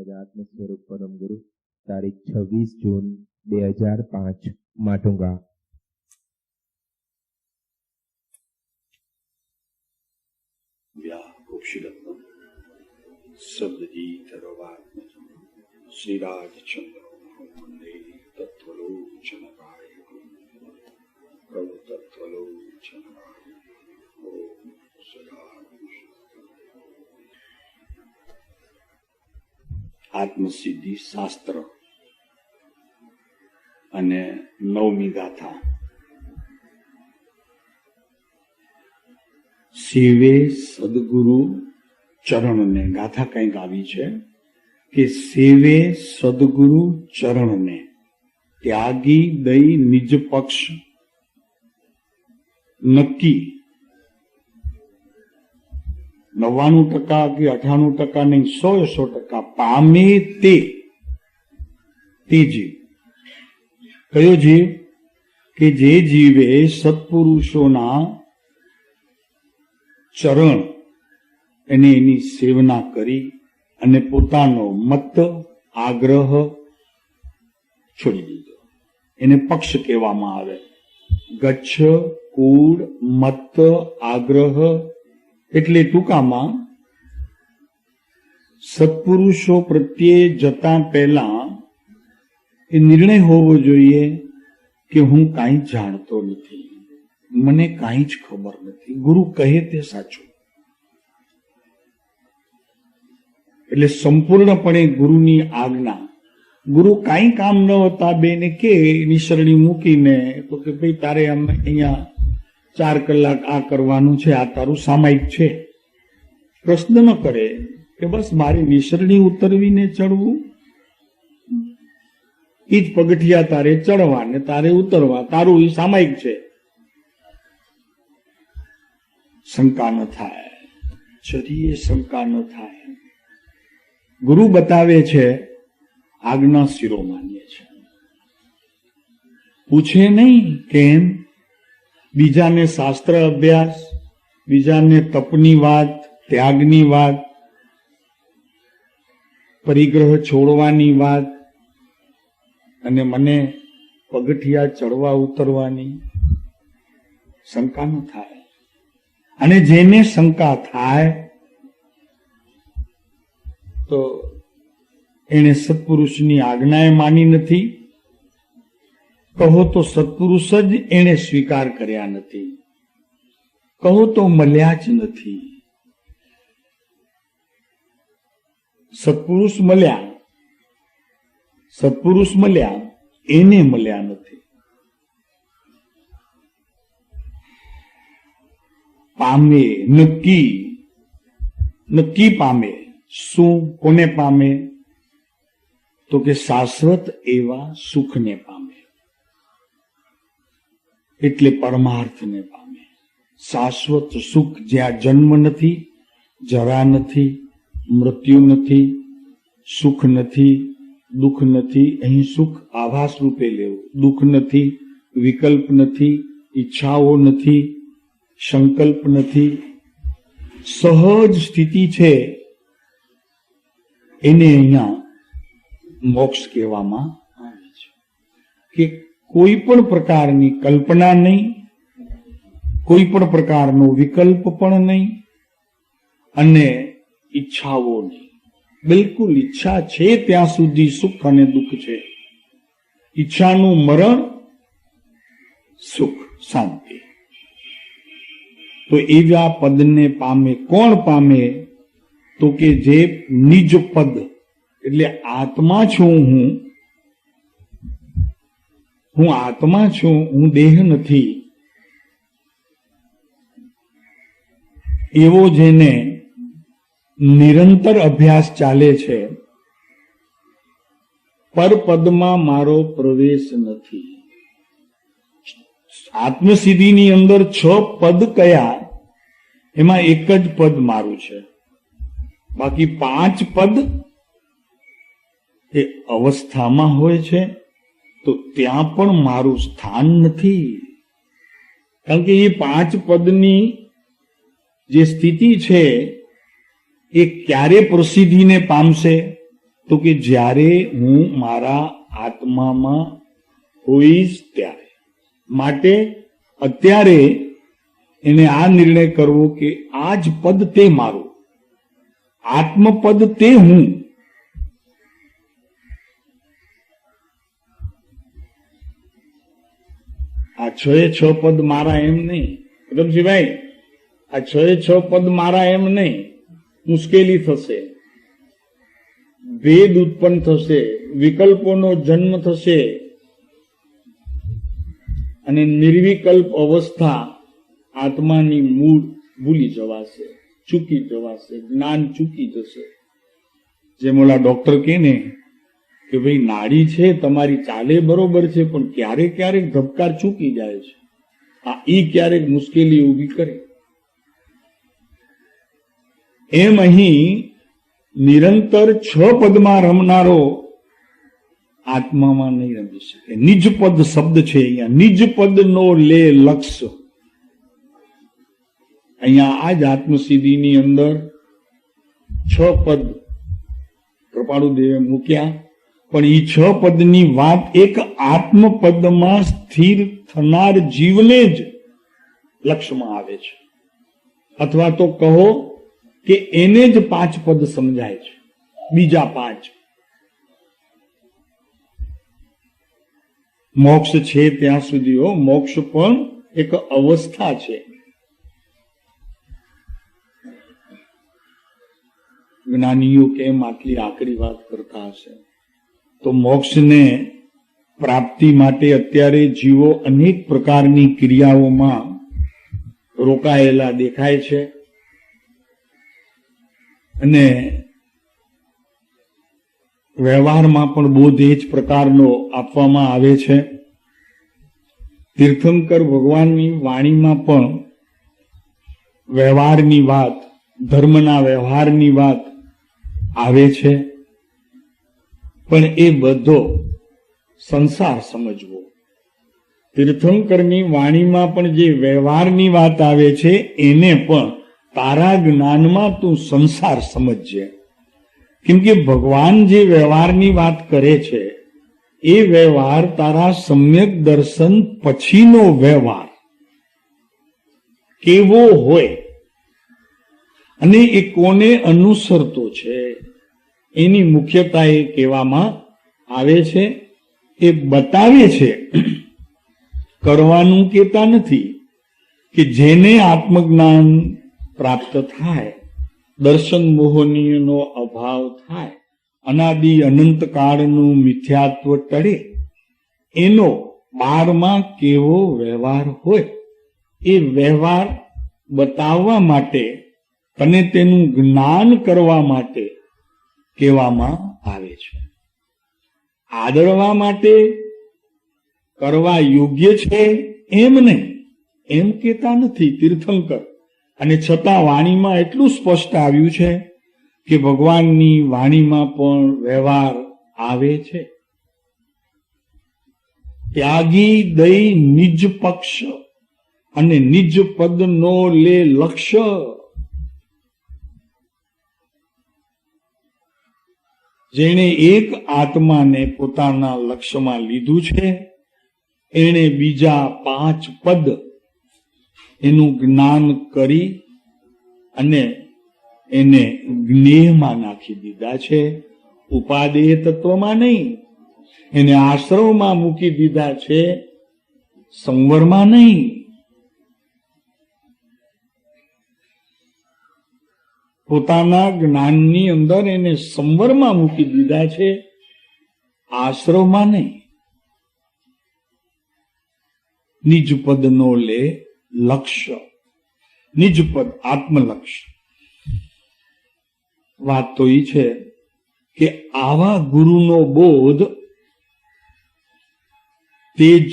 मेरा आत्म स्वरूप परम गुरु तारीख 26 जून 2005 माटुंगा। व्याकुक्षिलत्वं शब्दजीत रवात्मजं श्रीराजचन्द्रो वन्दे तत्त्वलोचनकाय प्रभु तत्त्वलोचनकाय ओम सदा। आत्मसिद्धि शास्त्र અને નવમી ગાથા। સેવે સદગુરુ ચરણને ગાથા કંઈક આવી છે કે સેવે સદગુરુ ચરણને ત્યાગી દઈ નિજ પક્ષ નક્કી 99% કે 98% નહીં 100% પામે તે જીવ। કયો જીવ? કે જે જીવે સત્પુરુષોના ચરણ એને એની સેવના કરી અને પોતાનો મત આગ્રહ છોડી દીધો, એને પક્ષ કહેવામાં આવે। ગચ્છ કૂળ મત આગ્રહ એટલે ટૂંકામાં સત્પુરુષો પ્રત્યે જતા પહેલા એ નિર્ણય હોવો જોઈએ કે હું કાંઈ જાણતો નથી, મને કાંઈ જ ખબર નથી, ગુરુ કહે તે સાચું। એટલે સંપૂર્ણપણે ગુરુની આજ્ઞા। ગુરુ કાંઈ કામ ન હતા બેને કે નિસરણી મૂકીને તો કે ભાઈ તારે અહીંયા 4 કલાક આ કરવાનું છે, આ તારું સામાયિક છે, પ્રશ્ન ન કરે કે બસ મારી નિસરણી ઉતરવીને ચડવું, ઈ જ પગથિયા તારે ચડવા ને તારે ઉતરવા, તારું ઈ સામાયિક છે। શંકા ન થાય, ચરીએ શંકા ન થાય। ગુરુ બતાવે છે, આજ્ઞા શિરોમાન્ય છે, પૂછે નહીં કેમ। બીજાને શાસ્ત્ર અભ્યાસ, બીજાને તપની વાત, ત્યાગની વાત, પરિગ્રહ છોડવાની વાત, અને મને પગથિયા ચડવા ઉતરવાની શંકા ન થાય। અને જેને શંકા થાય તો એને સત્પુરુષની આજ્ઞાએ માની નથી, કહો તો સત્પુરુષ જ એને સ્વીકાર કર્યા નથી, કહો તો મળ્યા જ નથી। સત્પુરુષ મળ્યા એને મળ્યા નથી। પામે નક્કી પામે, શું કોને પામે? તો કે શાશ્વત એવા સુખને પામે, એટલે પરમાર્થને પામે। શાશ્વત સુખ જ્યાં જન્મ નથી, જરા નથી, મૃત્યુ નથી, સુખ નથી, દુઃખ નથી। અહીં સુખ આભાસ રૂપે લેવું, દુઃખ નથી, વિકલ્પ નથી, ઈચ્છાઓ નથી, સંકલ્પ નથી, સહજ સ્થિતિ છે, એને અહીંયા મોક્ષ કહેવામાં આવે છે। કે કોઈ પણ પ્રકારની કલ્પના નહીં, કોઈ પણ પ્રકારનો વિકલ્પ પણ નહીં, અને ઈચ્છાઓ નહીં। બિલકુલ ઈચ્છા છે ત્યાં સુધી સુખ અને દુઃખ છે, ઈચ્છાનું મરણ સુખ શાંતિ। તો એવા પદને પામે, કોણ પામે? તો કે જે નિજ પદ, એટલે આત્મા છું, હું આત્મા છું, હું દેહ નથી, એવો જેને નિરંતર અભ્યાસ ચાલે છે। પરપદમાં મારો પ્રવેશ નથી। આત્મસિદ્ધિની અંદર 6 પદ કયા? એમાં એક જ પદ મારું છે, બાકી 5 પદ એ અવસ્થામાં હોય છે, તો ત્યાં પણ મારું સ્થાન નથી। કારણ કે એ 5 પદની જે સ્થિતિ છે એ ક્યારે પ્રસિદ્ધિને પામશે? તો કે જ્યારે હું મારા આત્મામાં હોઈશ ત્યારે. માટે અત્યારે એને આ નિર્ણય કરવો કે આ જ પદ તે મારું, આત્મપદ તે હું. આ 6 પદ મારા એમ નહીં. રમજીભાઈ, આ 6 પદ મારા એમ નહીં. મુશ્કેલી થશે, ભેદ ઉત્પન્ન થશે, વિકલ્પોનો જન્મ થશે અને નિર્વિકલ્પ અવસ્થા આત્માની મૂળ ભૂલી જવાશે, ચૂકી જવાશે, જ્ઞાન ચૂકી જશે. જેમ ઓલા ડોક્ટર કહે ને કે ભાઈ નાડી છે તમારી ચાલે બરોબર છે, પણ ક્યારેક ક્યારેક ધબકાર ચૂકી જાય છે. ઈ ક્યારેક મુશ્કેલી ઊભી કરે. એમ અહીં નિરંતર 6 પદમાં રમનારો આત્મામાં નહીં રમી શકે. નિજ પદ શબ્દ છે અહીંયા. નિજ પદ નો લે લક્ષ્ય. અહીંયા આ જ આત્મસિદ્ધિની અંદર 6 પદ કૃપાળુદેવે મૂક્યા, પણ એ 6 પદની વાત એક આત્મપદમાં સ્થિર થનાર જીવને જ લક્ષ્યમાં આવે છે. અથવા તો કહો કે એને જ 5 પદ સમજાય છે, બીજા 5. મોક્ષ છે ત્યાં સુધી મોક્ષ પણ એક અવસ્થા છે. જ્ઞાનીઓ કેમ આટલી આકરી વાત કરતા હશે? તો મોક્ષને પ્રાપ્તિ માટે અત્યારે જીવો અનેક પ્રકારની ક્રિયાઓમાં રોકાયેલા દેખાય છે અને વ્યવહારમાં પણ બોધ એ જ પ્રકારનો આપવામાં આવે છે. તીર્થંકર ભગવાનની વાણીમાં પણ વ્યવહારની વાત, ધર્મના વ્યવહારની વાત આવે છે, પણ એ બધો સંસાર સમજવો. તીર્થંકરની વાણીમાં પણ જે વ્યવહારની વાત આવે છે એને પણ તારા જ્ઞાનમાં તું સંસાર સમજજે. કેમ કે ભગવાન જે વ્યવહારની વાત કરે છે એ વ્યવહાર તારા સમ્યક દર્શન પછીનો વ્યવહાર કેવો હોય અને એ કોને અનુસરતો છે એની મુખ્યતા એ કહેવામાં આવે છે. એ બતાવે છે, કરવાનું કહેતા નથી. કે જેને આત્મજ્ઞાન પ્રાપ્ત થાય, દર્શન મોહનીયનો અભાવ થાય, અનાદિ અનંત કાળનું મિથ્યાત્વ ટળે, એનો 12માં કેવો વ્યવહાર હોય એ વ્યવહાર બતાવવા માટે અને તેનું જ્ઞાન કરવા માટે કહેવામાં આવે છે. આદરવા માટે, કરવા યોગ્ય છે એમ નહીં, એમ કહેતા નથી તીર્થંકર. અને છતાં વાણીમાં એટલું સ્પષ્ટ આવ્યું છે કે ભગવાનની વાણીમાં પણ વ્યવહાર આવે છે. ત્યાગી દઈ નિજ પક્ષ અને નિજ પદ નો લે લક્ષ્ય. જેણે એક આત્માને પોતાના લક્ષ્યમાં લીધું છે એણે બીજા 5 પદ એનું જ્ઞાન કરી અને એને જ્ઞેયમાં નાખી દીધા છે. ઉપાદેય તત્વમાં નહીં, એને આશ્રમમાં મૂકી દીધા છે, સંવરમાં નહીં. પોતાના જ્ઞાનની અંદર એને સંવરમાં મૂકી દીધા છે, આશ્રમમાં નહીં. નિજ પદનો લે લક્ષ્ય. નિજ પદ આત્મલક્ષ્ય. વાત તો એ છે કે આવા ગુરુનો બોધ તે જ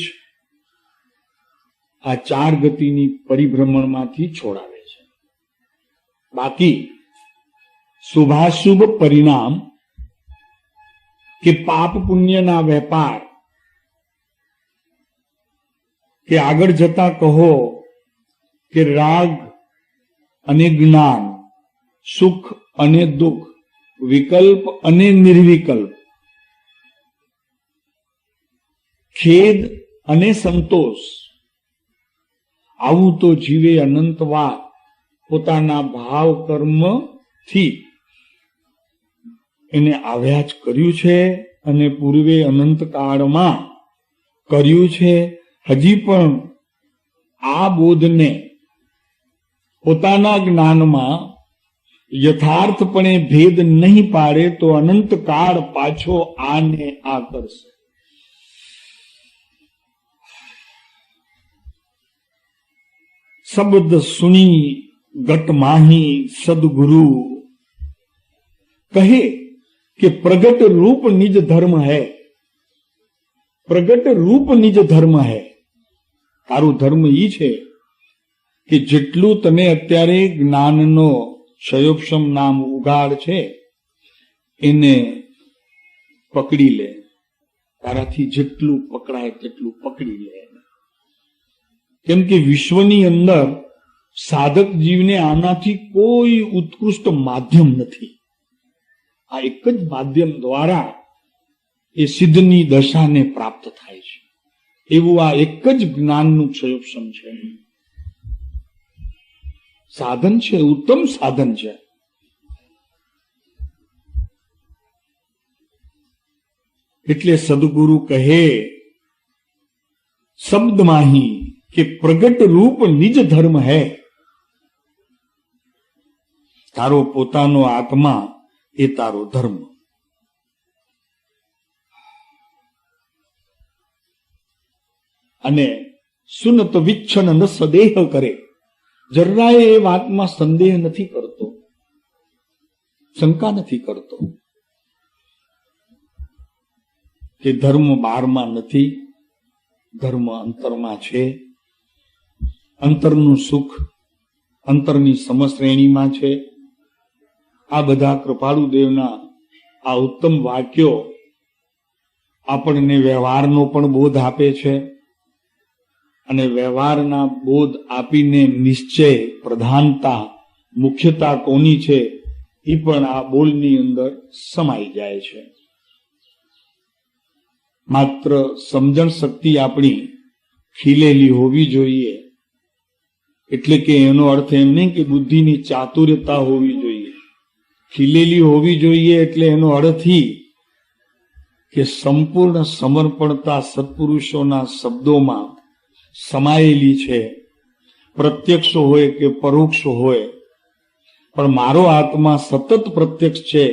આ 4 ગતિની પરિભ્રમણમાંથી છોડાવે છે. બાકી શુભાશુભ પરિણામ કે પાપ પુણ્યના વેપાર કે આગળ જતા કહો કે રાગ અને જ્ઞાન, સુખ અને દુઃખ, વિકલ્પ અને નિર્વિકલ્પ, ખેદ અને સંતોષ, આવું તો જીવે અનંતવાર પોતાના ભાવ કર્મથી એને આવ્યા જ કર્યું છે અને પૂર્વે અનંત કાળમાં કર્યું છે. હજી પણ આ બોધને પોતાના જ્ઞાનમાં યથાર્થપણે ભેદ નહીં પાડે તો અનંત કાળ પાછો આને આ કરશે. શબ્દ સુની ગટ માહી સદગુરુ કહે કે પ્રગટ રૂપ નિજ ધર્મ હૈ, પ્રગટ રૂપ નિજ ધર્મ હૈ. તારું ધર્મ ઈ છે કે જેટલું તને અત્યારે જ્ઞાનનો ક્ષયોપશમ નામ ઉગાડ છે એને પકડી લે, તારાથી જેટલું પકડાય તેટલું પકડી લે. કેમ કે વિશ્વની અંદર સાધક જીવને આનાથી કોઈ ઉત્કૃષ્ટ માધ્યમ નથી. આ એક જ માધ્યમ દ્વારા એ સિદ્ધની દશાને પ્રાપ્ત થાય છે. એવું આ એક જ જ્ઞાનનું ક્ષયોપશમ છે, સાધન છે, ઉત્તમ સાધન છે. એટલે સદગુરુ કહે શબ્દમાહી કે પ્રગટ રૂપ નિજ ધર્મ હૈ. તારો પોતાનો આત્મા એ તારો ધર્મ. અને સુનત વિચ્છન ન સદેહ કરે, જરાય એ વાતમાં સંદેહ નથી કરતો, શંકા નથી કરતો કે ધર્મ બહારમાં નથી, ધર્મ અંતરમાં છે. અંતરનું સુખ અંતરની સમશ્રેણીમાં છે. આ બધા કૃપાળુ દેવના આ ઉત્તમ વાક્યો આપણને વ્યવહારનો પણ બોધ આપે છે અને વ્યવહારના બોધ આપીને નિશ્ચય, પ્રધાનતા, મુખ્યતા કોની છે એ પણ આ બોલની અંદર સમાઈ જાય છે. માત્ર સમજણ શક્તિ આપણી ખીલેલી હોવી જોઈએ, એટલે કે એનો અર્થ એમ નહીં કે બુદ્ધિની ચાતુર્યતા હોવી જોઈએ. ખીલેલી હોવી જોઈએ એટલે એનો અર્થ કે સંપૂર્ણ સમર્પણતા સત્પુરુષોના શબ્દોમાં સમાયેલી છે. પ્રત્યક્ષ હોય કે પરોક્ષ હોય, પણ મારો આત્મા સતત પ્રત્યક્ષ છે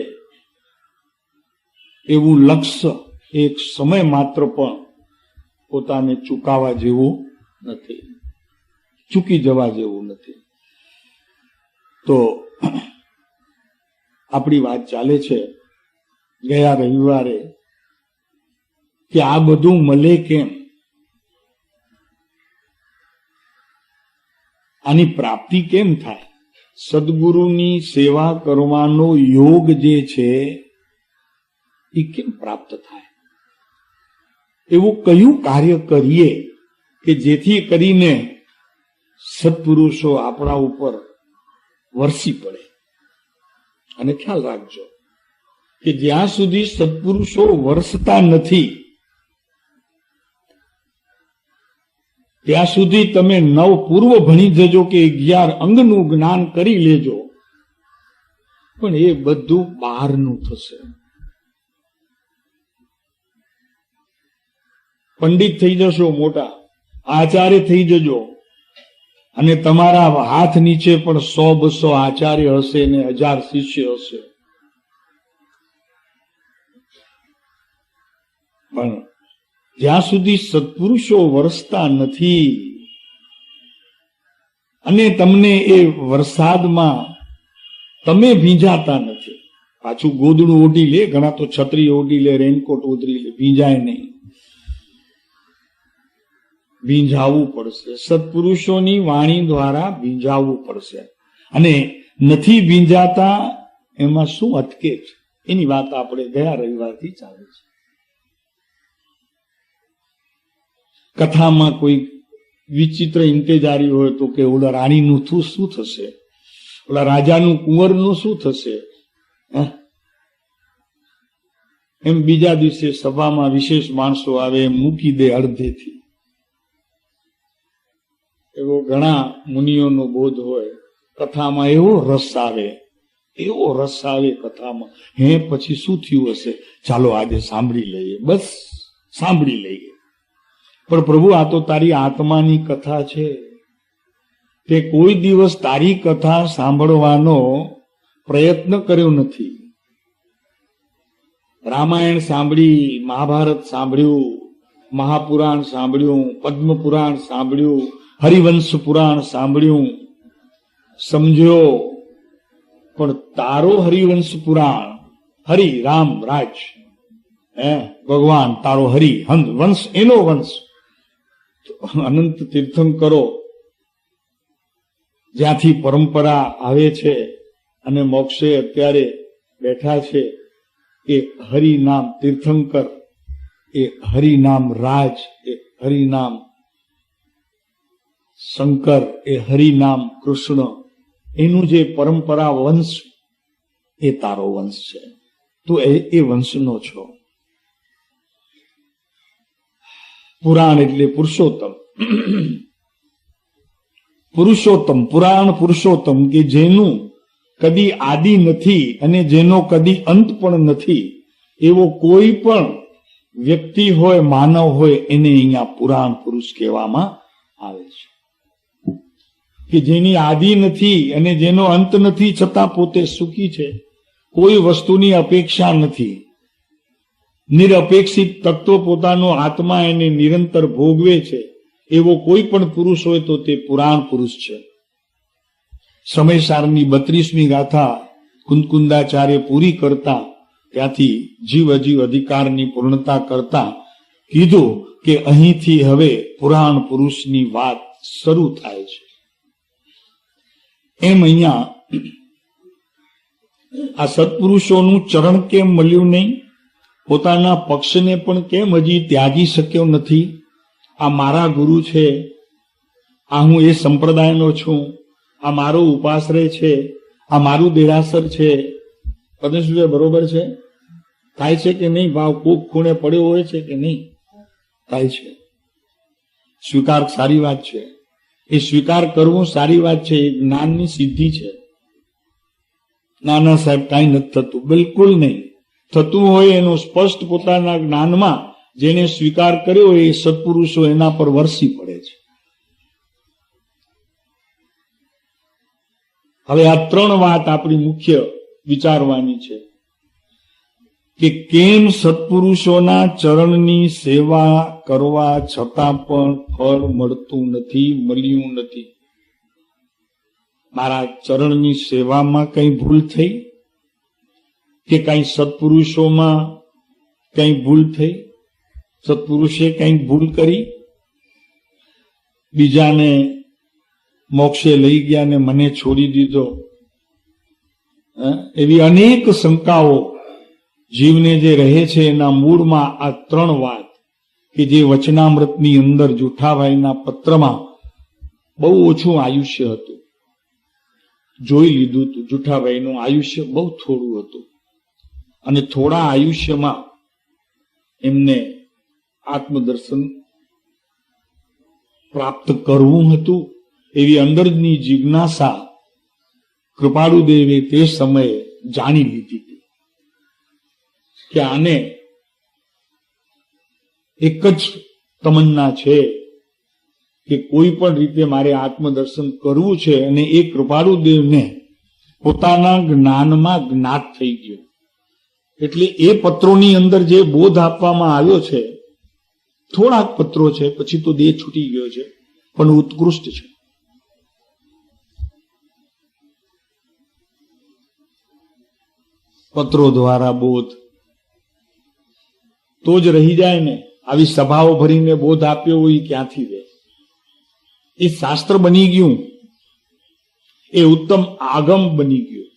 એવું લક્ષ્ય એક સમય માત્ર પણ પોતાને ચૂકાવા જેવું નથી, ચૂકી જવા જેવું નથી. તો આપણી વાત ચાલે છે ગયા રવિવારે કે આ બધું મળે કેમ, આની પ્રાપ્તિ કેમ થાય, સદગુરુની સેવા કરવાનો યોગ જે છે એ કેમ પ્રાપ્ત થાય, એવું કયું કાર્ય કરીએ કે જેથી કરીને સત્પુરુષો આપણા ઉપર વરસી પડે. અને ખ્યાલ રાખજો કે જ્યાં સુધી સત્પુરુષો વરસતા નથી ત્યાં સુધી તમે 9 પૂર્વ ભણી જજો કે 11 અંગનું જ્ઞાન કરી લેજો, પણ એ બધું બહારનું થશે. પંડિત થઈ જશો, મોટા આચાર્ય થઈ જજો, અને તમારા હાથ નીચે પણ 100-200 આચાર્ય હશે ને 1000 શિષ્ય હશે, પણ જ્યાં સુધી સત્પુરુષો વરસતા નથી અને તમને એ વરસાદમાં તમે ભીંજાતા નથી, પાછું ગોદડું ઓઢી લે, ઘણા તો છત્રી ઓઢી લે, રેનકોટ ઓઢી લે, ભીંજાય નહીં. ભીંજાવવું પડશે, સત્પુરુષોની વાણી દ્વારા ભીંજાવવું પડશે. અને નથી ભીંજાતા એમાં શું અટકે છે એની વાત આપણે ગયા રવિવારથી ચાલે છે. કથામાં કોઈ વિચિત્ર ઇંતેજારી હોય તો કે ઓલા રાણીનું શું થશે, ઓલા રાજાનું કુંવરનું શું થશે, એમ બીજા દિવસે સભામાં વિશેષ માણસો આવે એમ મૂકી દે અડધેથી. એવો ઘણા મુનિઓનો બોધ હોય. કથામાં એવો રસ આવે કથામાં. પછી શું થયું હશે, ચાલો આજે સાંભળી લઈએ, બસ સાંભળી લઈએ. પણ પ્રભુ, આ તો તારી આત્માની કથા છે. તે કોઈ દિવસ તારી કથા સાંભળવાનો પ્રયત્ન કર્યો નથી. રામાયણ સાંભળી, મહાભારત સાંભળ્યું, મહાપુરાણ સાંભળ્યું, પદ્મપુરાણ સાંભળ્યું, હરિવંશ પુરાણ સાંભળ્યું, સમજ્યો. પણ તારો હરિવંશ પુરાણ, હરિ રામ રાજ, ભગવાન તારો હરિ વંશ, એનો વંશ અનંત તીર્થંકરો જ્યાંથી પરંપરા આવે છે અને મોક્ષે અત્યારે બેઠા છે, એ હરિનામ તીર્થંકર, એ હરિનામ રાજ, એ હરિનામ શંકર, એ હરિનામ કૃષ્ણ, એનું જે પરંપરા વંશ, એ તારો વંશ છે. તું એ વંશનો છો. પુરાણ એટલે પુરુષોત્તમ. પુરાણ પુરુષોત્તમ, કે જેનું કદી આદિ નથી અને જેનો કદી અંત પણ નથી, એવો કોઈ પણ વ્યક્તિ હોય, માનવ હોય, એને અહીંયા પુરાણ પુરુષ કહેવામાં આવે છે. કે જેની આદિ નથી અને જેનો અંત નથી, છતાં પોતે સુખી છે, કોઈ વસ્તુની અપેક્ષા નથી, નિરપેક્ષિત તત્વ પોતાનો આત્મા એને નિરંતર ભોગવે છે, એવો કોઈ પણ પુરુષ હોય તો તે પુરાણ પુરુષ છે. સમયસારની 32મી ગાથા કુંદકુંદાચાર્ય પૂરી કરતા, ત્યાંથી જીવ અજીવ અધિકારની પૂર્ણતા કરતા કીધું કે અહીંથી હવે પુરાણ પુરુષની વાત શરૂ થાય છે. એમ અહીંયા આ સત્પુરુષોનું ચરણ કેમ મળ્યું નહીં, પોતાના પક્ષને પણ કેમ હજી ત્યાગી શક્યો નથી. આ મારા ગુરુ છે, આ હું એ સંપ્રદાયનો છું, આ મારો ઉપાશ્રય છે, આ મારું દેરાસર છે. પદ્મશ્રી બરોબર છે? થાય છે કે નહીં? ભાવ કોક ખૂણે પડ્યો હોય છે કે નહીં? થાય છે. સ્વીકાર સારી વાત છે. એ સ્વીકાર કરવું સારી વાત છે. એ જ્ઞાનની સિદ્ધિ છે. ના સાહેબ, કાંઈ નથી થતું, બિલકુલ નહીં. થતું હોય એનો સ્પષ્ટ પોતાના જ્ઞાનમાં જેને સ્વીકાર કર્યો એ સત્પુરુષો એના પર વરસી પડે છે. હવે આ 3 વાત આપણી મુખ્ય વિચારવાની છે કે કેમ સત્પુરુષોના ચરણની સેવા કરવા છતાં પણ ફળ મળતું નથી, મળ્યું નથી. મારા ચરણની સેવામાં કઈ ભૂલ થઈ કે કઈ સત્પુરુષોમાં કઈ ભૂલ થઈ? સત્પુરુષે કઈ ભૂલ કરી? બીજાને મોક્ષે લઈ ગયા ને મને છોડી દીધો? એવી અનેક શંકાઓ જીવને જે રહે છે એના મૂળમાં આ 3 વાત કે જે વચનામૃતની અંદર જુઠ્ઠાભાઈના પત્રમાં બહુ ઓછું આયુષ્ય હતું, જોઈ લીધું હતું. જુઠ્ઠાભાઈનું આયુષ્ય બહુ થોડું હતું અને થોડા આયુષ્યમાં એમને આત્મદર્શન પ્રાપ્ત કરવું હતું. એવી અંદરની જિજ્ઞાસા કૃપાળુદેવે તે સમયે જાણી લીધી હતી કે આને એક જ તમન્ના છે કે કોઈ પણ રીતે મારે આત્મદર્શન કરવું છે. અને એ કૃપાળુદેવને પોતાના જ્ઞાનમાં જ્ઞાત થઈ ગયો. એટલે એ પત્રોની અંદર જે બોધ આપવામાં આવ્યો છે, થોડાક પત્રો છે, પછી તો દેહ છૂટી ગયો છે, પણ ઉત્કૃષ્ટ છે. પત્રો દ્વારા બોધ તો જ રહી જાય ને. આવી સભાઓ ભરીને બોધ આપ્યો હોય ક્યાંથી રહે? એ શાસ્ત્ર બની ગયું, એ ઉત્તમ આગમ બની ગયું.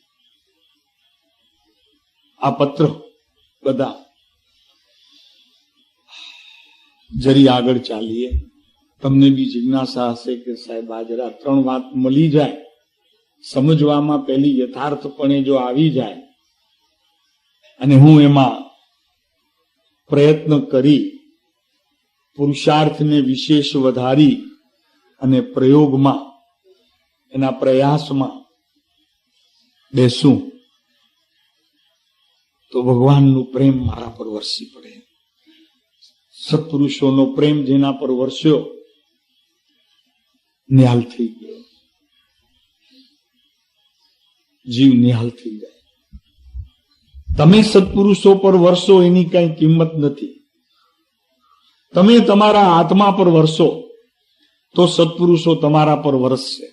આ પત્ર બધા જરી આગળ ચાલીએ. તમને બી જિજ્ઞાસા હશે કે સાહેબ આ જરા 3 વાત મળી જાય, સમજવામાં પહેલી યથાર્થપણે જો આવી જાય અને હું એમાં પ્રયત્ન કરી, પુરુષાર્થને વિશેષ વધારી અને પ્રયોગમાં, એના પ્રયાસમાં બેસું તો ભગવાનનું પ્રેમ મારા પર વરસી પડે. સત્પુરુષોનો પ્રેમ જેના પર વરસ્યો, નિહાલ થઈ ગયો, જીવ નિહાલ થઈ જાય. તમે સત્પુરુષો પર વરસો એની કઈ કિંમત નથી. તમે તમારા આત્મા પર વરસો તો સત્પુરુષો તમારા પર વરસશે.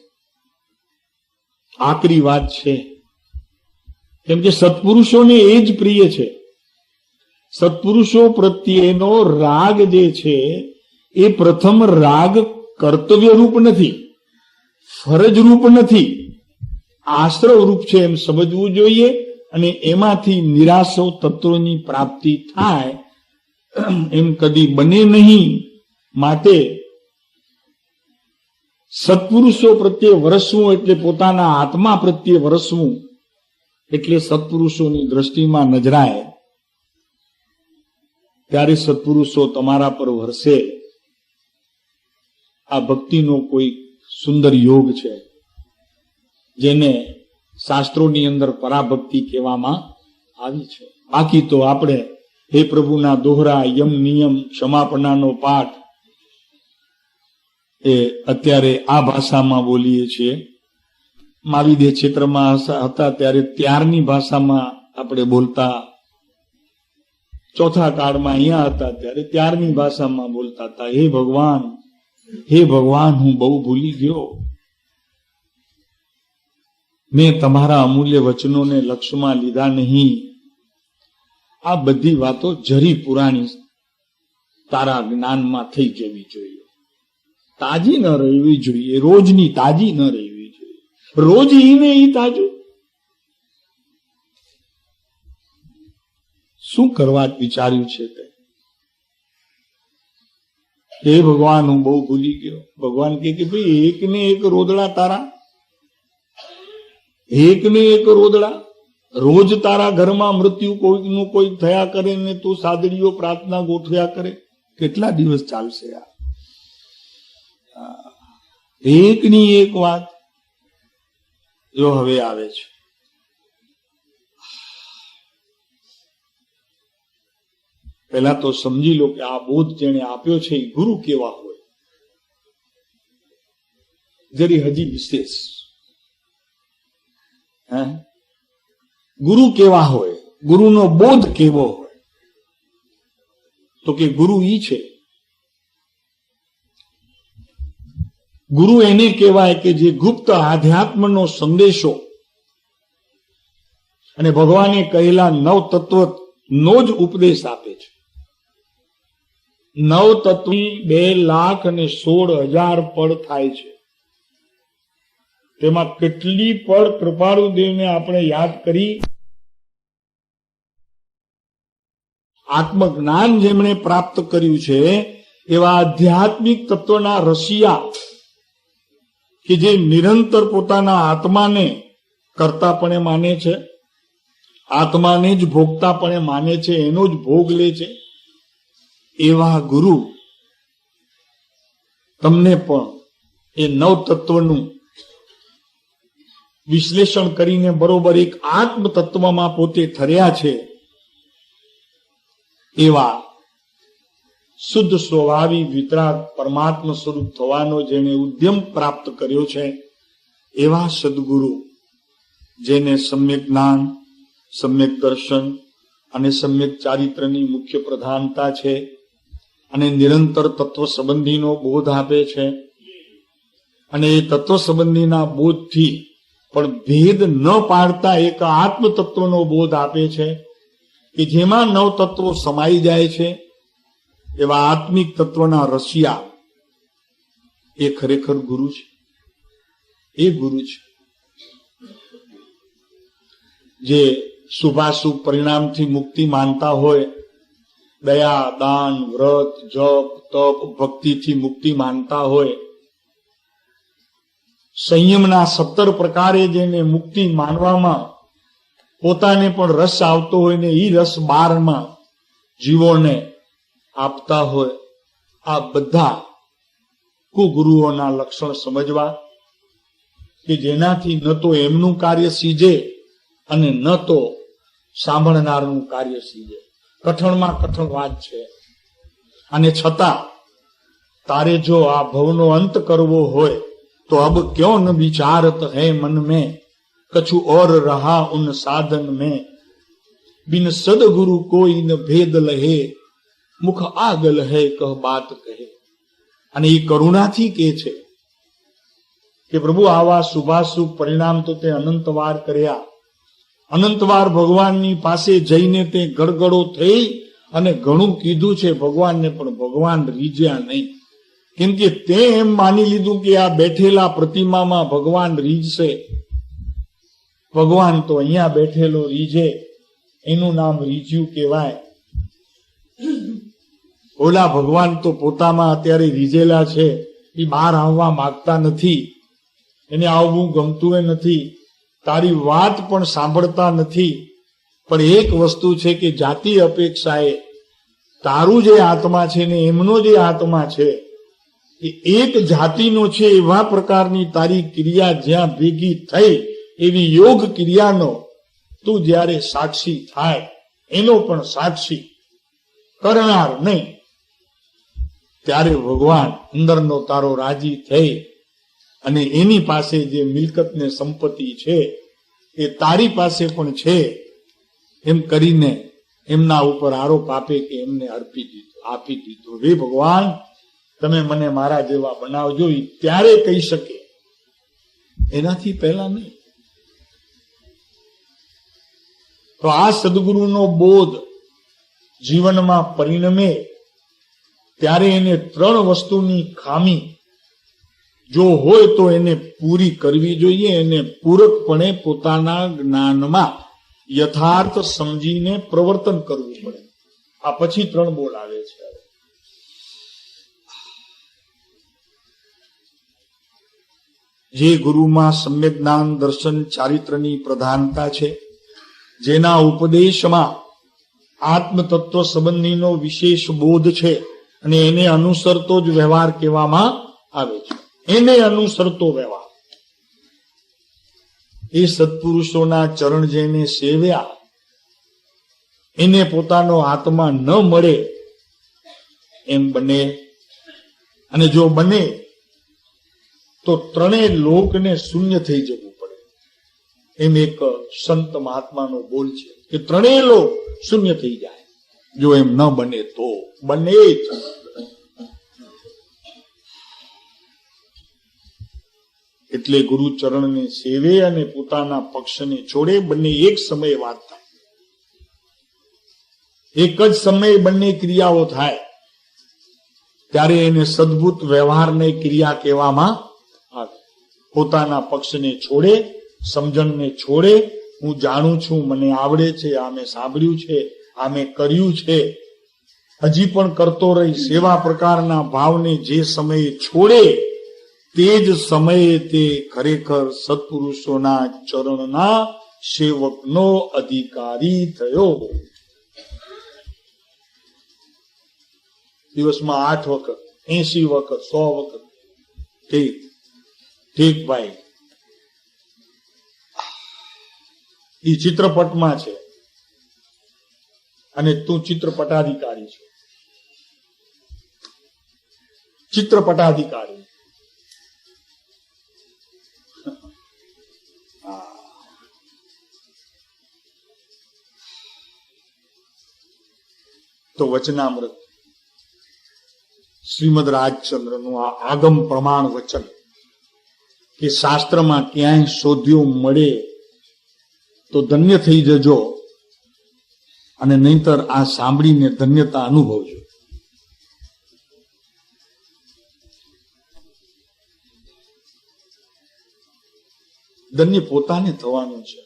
આકરી વાત છે, કેમ કે સત્પુરુષોને એ જ પ્રિય છે. સત્પુરુષો પ્રત્યેનો રાગ જે છે એ પ્રથમ રાગ કર્તવ્ય રૂપ નથી, ફરજ રૂપ નથી, આશ્રવ રૂપ છે એમ સમજવું જોઈએ. અને એમાંથી નિરાશો તત્વોની પ્રાપ્તિ થાય એમ કદી બને નહીં. માટે સત્પુરુષો પ્રત્યે વરસવું એટલે પોતાના આત્મા પ્રત્યે વરસવું, એટલે સત્પુરુષોની દ્રષ્ટિમાં નજરાય ત્યારે સત્પુરુષો તમારા પર વરસે. આ ભક્તિનો કોઈ સુંદર યોગ છે, જેને શાસ્ત્રોની અંદર પરાભક્તિ કહેવામાં આવી છે. બાકી તો આપણે હે પ્રભુના દોહરા, યમ નિયમ, ક્ષમાપણાનો પાઠ એ અત્યારે આ ભાષામાં બોલીએ છીએ. માવિદે ક્ષેત્રમાં હતા ત્યારે ત્યારની ભાષામાં આપણે બોલતા, ચોથા કાળમાં અહીંયા હતા ત્યારે ત્યારની ભાષામાં બોલતા હતા. હે ભગવાન, હે ભગવાન, હું બહુ ભૂલી ગયો. મેં તમારા અમૂલ્ય વચનોને લક્ષ્યમાં લીધા નહીં. આ બધી વાતો જરી પુરાણી તારા જ્ઞાનમાં થઈ જવી જોઈએ, તાજી ન રહેવી જોઈએ, રોજની તાજી ન રહેવી જોઈએ. રોજ ઈને ઈ તાજું શું કરવા વિચાર્યું છે તે? હે ભગવાન, હું બહુ ભૂલી ગયો. ભગવાન કહે કે ભાઈ, એક ને એક રોદડા તારા, એક ને એક રોદડા. રોજ તારા ઘરમાં મૃત્યુ કોઈકનું કોઈ થયા કરે ને તું સાદડીઓ પ્રાર્થના ગોઠવ્યા કરે. કેટલા દિવસ ચાલશે આ? એકની એક વાત જો હવે આવે છે. પહેલા તો સમજી લો કે આ બોધ જેને આપ્યો છે એ ગુરુ કેવા હોય, જરી હજી વિશેષ. ગુરુ કેવા હોય, ગુરુનો બોધ કેવો હોય? તો કે ગુરુ ઈ છે, ગુરુ એને કહેવાય કે જે ગુપ્ત આધ્યાત્મનો સંદેશો અને ભગવાને કહેલા નવ તત્વ નો જ ઉપદેશ આપે છે. નવ તત્વી 2,16,000 પળ થાય છે. તેમાં કેટલી પળ કૃપાળુ દેવને આપણે યાદ કરી. આત્મજ્ઞાન જેમણે પ્રાપ્ત કર્યું છે એવા આધ્યાત્મિક તત્વના રસિયા કે જે નિરંતર પોતાના આત્માને કર્તાપણે માને છે, આત્માને જ ભોગતાપણે માને છે, એનો જ ભોગ લે છે, એવા ગુરુ તમને પણ એ નવ તત્વનું વિશ્લેષણ કરીને બરોબર એક આત્મ તત્વમાં પોતે ઠર્યા છે એવા શુદ્ધ સ્વભાવી વિતરાગ પરમાત્મા સ્વરૂપ થવાનો જેને ઉદ્યમ પ્રાપ્ત કર્યો છે એવા સદગુરુ, જેને સમ્યક જ્ઞાન, સમ્યક દર્શન અને સમ્યક ચારિત્રની મુખ્ય પ્રધાનતા છે અને નિરંતર તત્વ સંબંધીનો બોધ આપે છે. અને એ તત્વ સંબંધીના બોધથી પણ ભેદ ન પાડતા એક આત્મ તત્વનો બોધ આપે છે કે જેમાં નવ તત્વો સમાઈ જાય છે. એવા આત્મિક તત્વના રસિયા એ ખરેખર ગુરુ છે. એ ગુરુ છે જે શુભાશુભ પરિણામથી મુક્તિ માનતા હોય, દયા, દાન, વ્રત, જપ, તપ, ભક્તિથી મુક્તિ માનતા હોય, સંયમના 17 પ્રકારે જેને મુક્તિ માનવામાં પોતાને પણ રસ આવતો હોય ને એ રસ 12માં જીવોને આપતા હોય, આ બધા કુગુરુઓના લક્ષણ સમજવા કે જેનાથી ન તો એમનું કાર્ય સીજે અને ન તો સાંભળનારનું કાર્ય સીજે. કઠણમાં કઠણ વાત છે. અને છતાં તારે જો આ ભવનો અંત કરવો હોય તો અબ ક્યો ન વિચારત હૈ મન में कछु और रहा उन साधन में बिन सदगुरु कोई न भेद लहे मुख આગલ હૈ કહ બાત કહે. અને એ કરુણાથી કે છે કે પ્રભુ આવા શુભાશુભ પરિણામ તો તે અનંતવાર કર્યા. અનંતવાર ભગવાનની પાસે જઈને તે ગડગડો થઈ અને ઘણું કીધું છે ભગવાનને, પણ ભગવાન રીઝ્યા નહીં. કેમ કે તે એમ માની લીધું કે આ બેઠેલા પ્રતિમામાં ભગવાન રીઝશે. ભગવાન તો અહીંયા બેઠેલો રીઝે, એનું નામ રીઝ્યું કહેવાય. ઓલા ભગવાન તો પોતામાં અત્યારે રીઝેલા છે, એ બહાર આવવા માંગતા નથી, એને આવવું ગમતું એ નથી, તારી વાત પણ સાંભળતા નથી. પણ એક વસ્તુ છે કે જાતિ અપેક્ષાએ તારું જે આત્મા છે ને એમનો જે આત્મા છે એ એક જાતિનો છે. એવા પ્રકારની તારી ક્રિયા જ્યાં ભેગી થઈ એવી યોગ ક્રિયાનો તું જ્યારે સાક્ષી થાય, એનો પણ સાક્ષી કરનાર નહીં, ત્યારે ભગવાન અંદરનો તારો રાજી થઈ અને એની પાસે જે મિલકત ને સંપત્તિ છે એ તારી પાસે પણ છે એમ કરીને એમના ઉપર આરોપ આપે કે એમને આપી દીધો. હે ભગવાન, તમે મને મારા જેવા બનાવજો, એ ત્યારે કહી શકે, એનાથી પહેલા નહીં. તો આ સદગુરુનો બોધ જીવનમાં પરિણમે ત્યારે એને 3 વસ્તુની ખામી જો હોય તો એને પૂરી કરવી જોઈએ. એને પૂરકપણે પોતાના જ્ઞાનમાં યથાર્થ સમજીને પ્રવર્તન કરવું પડે. આ પછી 3 બોલ આવે છે. જે ગુરુમાં સમ્યક જ્ઞાન, દર્શન, ચારિત્રની પ્રધાનતા છે, જેના ઉપદેશમાં આત્મતત્વ સંબંધીનો વિશેષ બોધ છે અને એને અનુસરતો જ વ્યવહાર કહેવામાં આવે છે. એને અનુસરતો વ્યવહાર. એ સત્પુરુષોના ચરણ જેને સેવ્યા એને પોતાનો આત્મા ન મળે એમ બને. અને જો બને તો 3 લોકને શૂન્ય થઈ જવું પડે. એમ એક સંત મહાત્માનો બોલ છે કે 3 લોક શૂન્ય થઈ જાય જો એમ ન બને તો. બને જ. એટલે ગુરુ ચરણને સેવે અને પોતાના પક્ષને છોડે. બંને એક સમયે વાત થાય, એક જ સમયે બંને ક્રિયાઓ થાય, ત્યારે એને સદભૂત વ્યવહારને ક્રિયા કહેવામાં આવે. પોતાના પક્ષને છોડે, સમજણને છોડે. હું જાણું છું, મને આવડે છે, આ મેં સાંભળ્યું છે, આ મેં કર્યું છે, હજી પણ કરતો રહી, સેવા પ્રકારના ભાવને જે સમયે છોડે તે જ સમયે તે ખરેખર સત્પુરુષોના ચરણના સેવકનો અધિકારી થયો. દિવસમાં 8 વખત, 80 વખત, 100 વખત. ઠીક ઠીક ભાઈ. એ ચિત્રપટમાં છે અને તું ચિત્રપટાધિકારી છે. ચિત્રપટાધિકારી. તો વચનામૃત શ્રીમદ રાજચંદ્રનું આ આગમ પ્રમાણ વચન કે શાસ્ત્રમાં ક્યાંય શોધ્યું મળે તો ધન્ય થઈ જજો, અને નહીંતર આ સાંભળીને ધન્યતા અનુભવજો. ધન્ય પોતાને થવાનું છે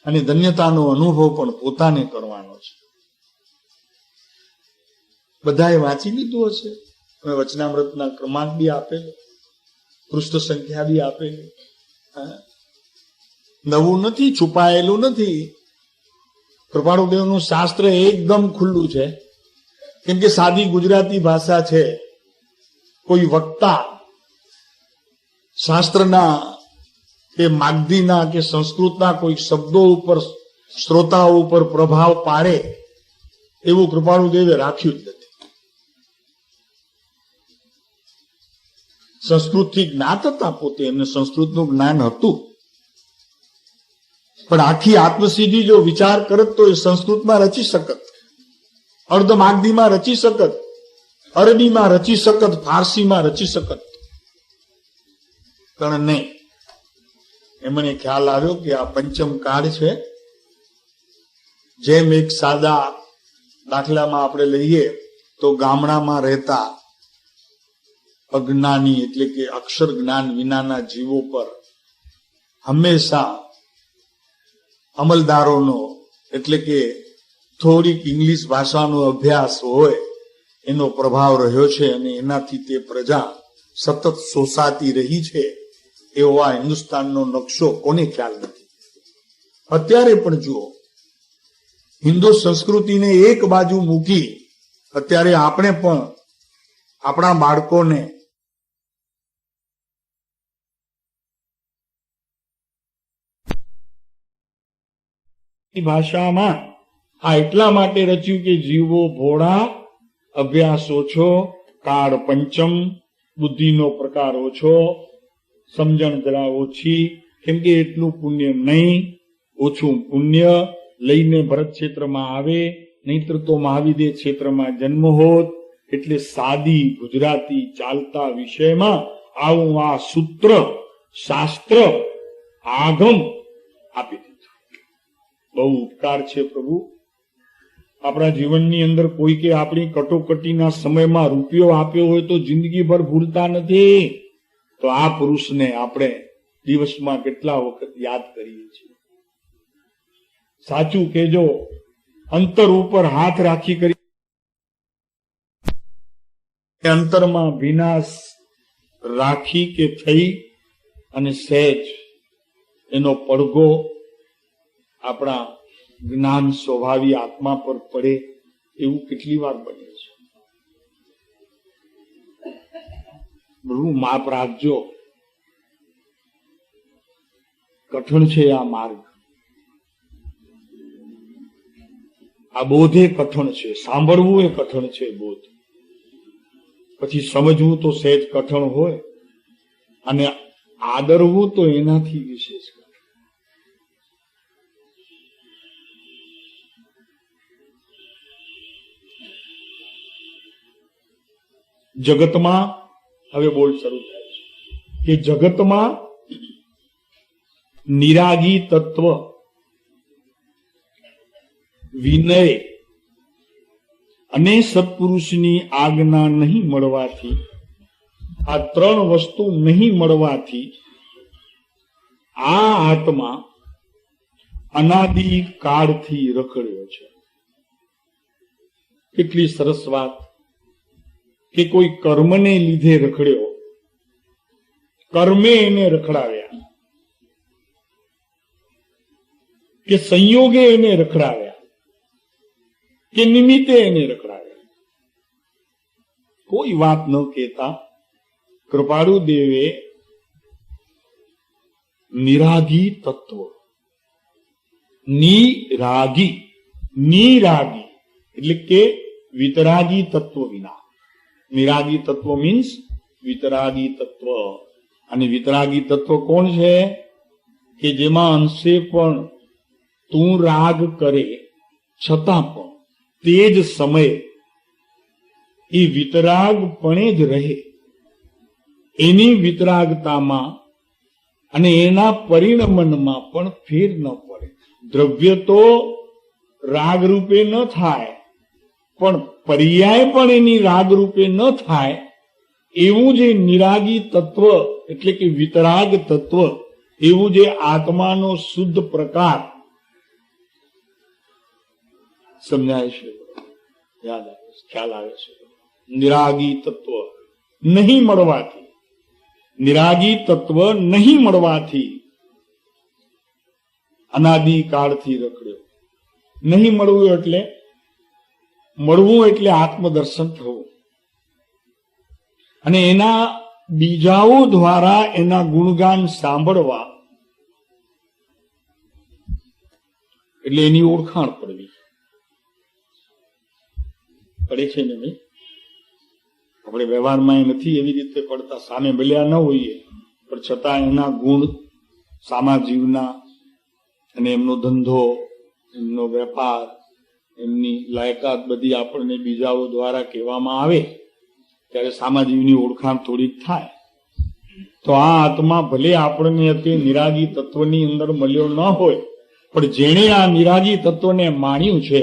અને ધન્યતાનો અનુભવ પણ પોતાને કરવાનો છે. બધાએ વાંચી લીધું હશે. અમે વચનામૃતના ક્રમાંક બી આપેલો, પૃષ્ઠ સંખ્યા બી આપેલી. નવું નથી, છુપાયેલું નથી. કૃપાળુદેવનું શાસ્ત્ર એકદમ ખુલ્લું છે. કેમ કે સાદી ગુજરાતી ભાષા છે. કોઈ વક્તા શાસ્ત્રના કે માગધીના કે સંસ્કૃતના કોઈ શબ્દો ઉપર શ્રોતાઓ ઉપર પ્રભાવ પાડે એવું કૃપાળુદેવે રાખ્યું જ નથી. સંસ્કૃતથી જ્ઞાત હતા પોતે, એમને સંસ્કૃતનું જ્ઞાન હતું, પણ આખી આત્મસિદ્ધિ જો વિચાર કરત તો એ સંસ્કૃતમાં રચી શકત, અર્ધ માગધીમાં રચી શકત, અરબીમાં રચી શકત, ફારસીમાં રચી શકત, પણ નહીં. એમને ખ્યાલ આવ્યો કે આ પંચમ કાળ છે. જેમ એક સાદા દાખલામાં આપણે લઈએ તો ગામડામાં રહેતા અજ્ઞાની એટલે કે અક્ષર જ્ઞાન વિનાના જીવો પર હંમેશા અમલદારોનો એટલે કે થોડીક ઇંગ્લિશ ભાષાનો અભ્યાસ હોય એનો પ્રભાવ રહ્યો છે અને એનાથી તે પ્રજા સતત શોષાતી રહી છે. એવો આ હિન્દુસ્તાનનો નકશો કોને ખ્યાલ નથી? અત્યારે પણ જુઓ, હિન્દુ સંસ્કૃતિને એક બાજુ મૂકી અત્યારે આપણે પણ આપણા બાળકોને ભાષામાં આ એટલા માટે રચ્યું કે જીવો ભોળા, અભ્યાસ ઓછો, કાળ પંચમ, બુદ્ધિનો પ્રકાર ઓછો, સમજણ જરા ઓછી, કેમ કે એટલું પુણ્ય નહીં, ઓછું પુણ્ય લઈને ભરત ક્ષેત્રમાં આવે, નહીતર તો મહાવિદ્ય ક્ષેત્રમાં જન્મ હોત. એટલે સાદી ગુજરાતી ચાલતા વિષયમાં આવું આ સૂત્ર શાસ્ત્ર આગમ આપી દીધું. બહુ ઉપકાર છે પ્રભુ. આપણા જીવનની અંદર કોઈ કે આપણી કટોકટીના સમયમાં રૂપિયો આપ્યો હોય તો જિંદગીભર ભૂલતા નથી. તો આ પુરુષને આપણે દિવસમાં કેટલા વખત યાદ કરીએ છીએ? સાચું કેજો, અંતર ઉપર હાથ રાખી કરી અંતરમાં વિનાશ રાખી કે થઈ અને સહેજ એનો પડઘો આપણા જ્ઞાન સ્વભાવી આત્મા પર પડે એવું કેટલી વાર બને છે. બહુ માપ રાખજો. કઠણ છે આ માર્ગ, આ બોધે કઠણ છે. સાંભળવું એ કઠણ છે બોધ, પછી સમજવું તો સહેજ કઠણ હોય અને આદરવું તો એનાથી વિશેષ. જગતમાં હવે બોલ શરૂ થાય છે કે જગતમાં નિરાગી તત્વ, વિનય અને સત્પુરુષની આજ્ઞા નહીં મળવાથી, આ ત્રણ વસ્તુ નહીં મળવાથી આ આત્મા અનાદિ કાળથી રખડ્યો છે. કેટલી સરસ વાત કે કોઈ કર્મને લીધે રખડ્યો, કર્મે એને રખડાવ્યા કે સંયોગે એને રખડાવ્યા કે નિમિત્તે એને રખડાવ્યા. કોઈ વાત ન કહેતા કૃપાળુ દેવે નિરાગી તત્વ, નિરાગી એટલે કે વિતરાગી તત્વ વિના. નિરાગી તત્વ મીન્સ વિતરાગી તત્વ. અને વિતરાગી તત્વ કોણ છે? કે જેમાં અંશે પણ તું રાગ કરે છતાં પણ તે જ સમયે એ વિતરાગપણે જ રહે. એની વિતરાગતામાં અને એના પરિણમનમાં પણ ફેર ન પડે. દ્રવ્ય તો રાગ રૂપે ન થાય, પણ પર્યાય પણ એની રાગ રૂપે ન થાય એવું જે નિરાગી તત્વ એટલે કે વિતરાગ તત્વ, એવું જે આત્માનો શુદ્ધ પ્રકાર સમજાય છે, યાદ આવે છે, ખ્યાલ આવે છે. નિરાગી તત્વ નહીં મળવાથી, નિરાગી તત્વ નહીં મળવાથી અનાદિ કાળથી રખડ્યો. નહીં મળવું એટલે મળવું એટલે આત્મદર્શન થવું, અને એના બીજાઓ દ્વારા એના ગુણગાન સાંભળવા એટલે એની ઓળખાણ પડવી પડે છે ને ભાઈ. આપણે વ્યવહારમાં નથી એવી રીતે પડતા, સામે મળ્યા ન હોઈએ પણ છતાં એના ગુણ સામાજીવના અને એમનો ધંધો, એમનો વેપાર, એમની લાયકાત બધી આપણને બીજાઓ દ્વારા કહેવામાં આવે ત્યારે સામાજીવની ઓળખાણ થોડીક થાય. તો આ આત્મા ભલે આપણને તે નિરાગી તત્વની અંદર મળ્યો ન હોય, પણ જેણે આ નિરાગી તત્વને માણ્યું છે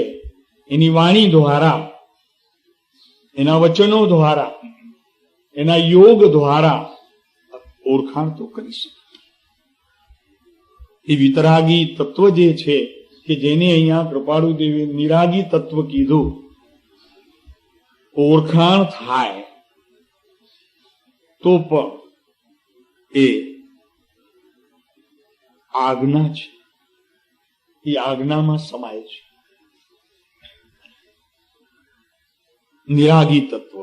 એની વાણી દ્વારા, એના વચનો દ્વારા, એના યોગ દ્વારા ઓળખાણ તો કરી શકે. એ વિતરાગી તત્વ જે છે કે જેને અહીંયા કૃપાળુ દેવે નિરાગી તત્વ કીધું, ઓળખાણ થાય તો પણ એ આજ્ઞા છે, એ આજ્ઞામાં સમાય છે. નિરાગી તત્વ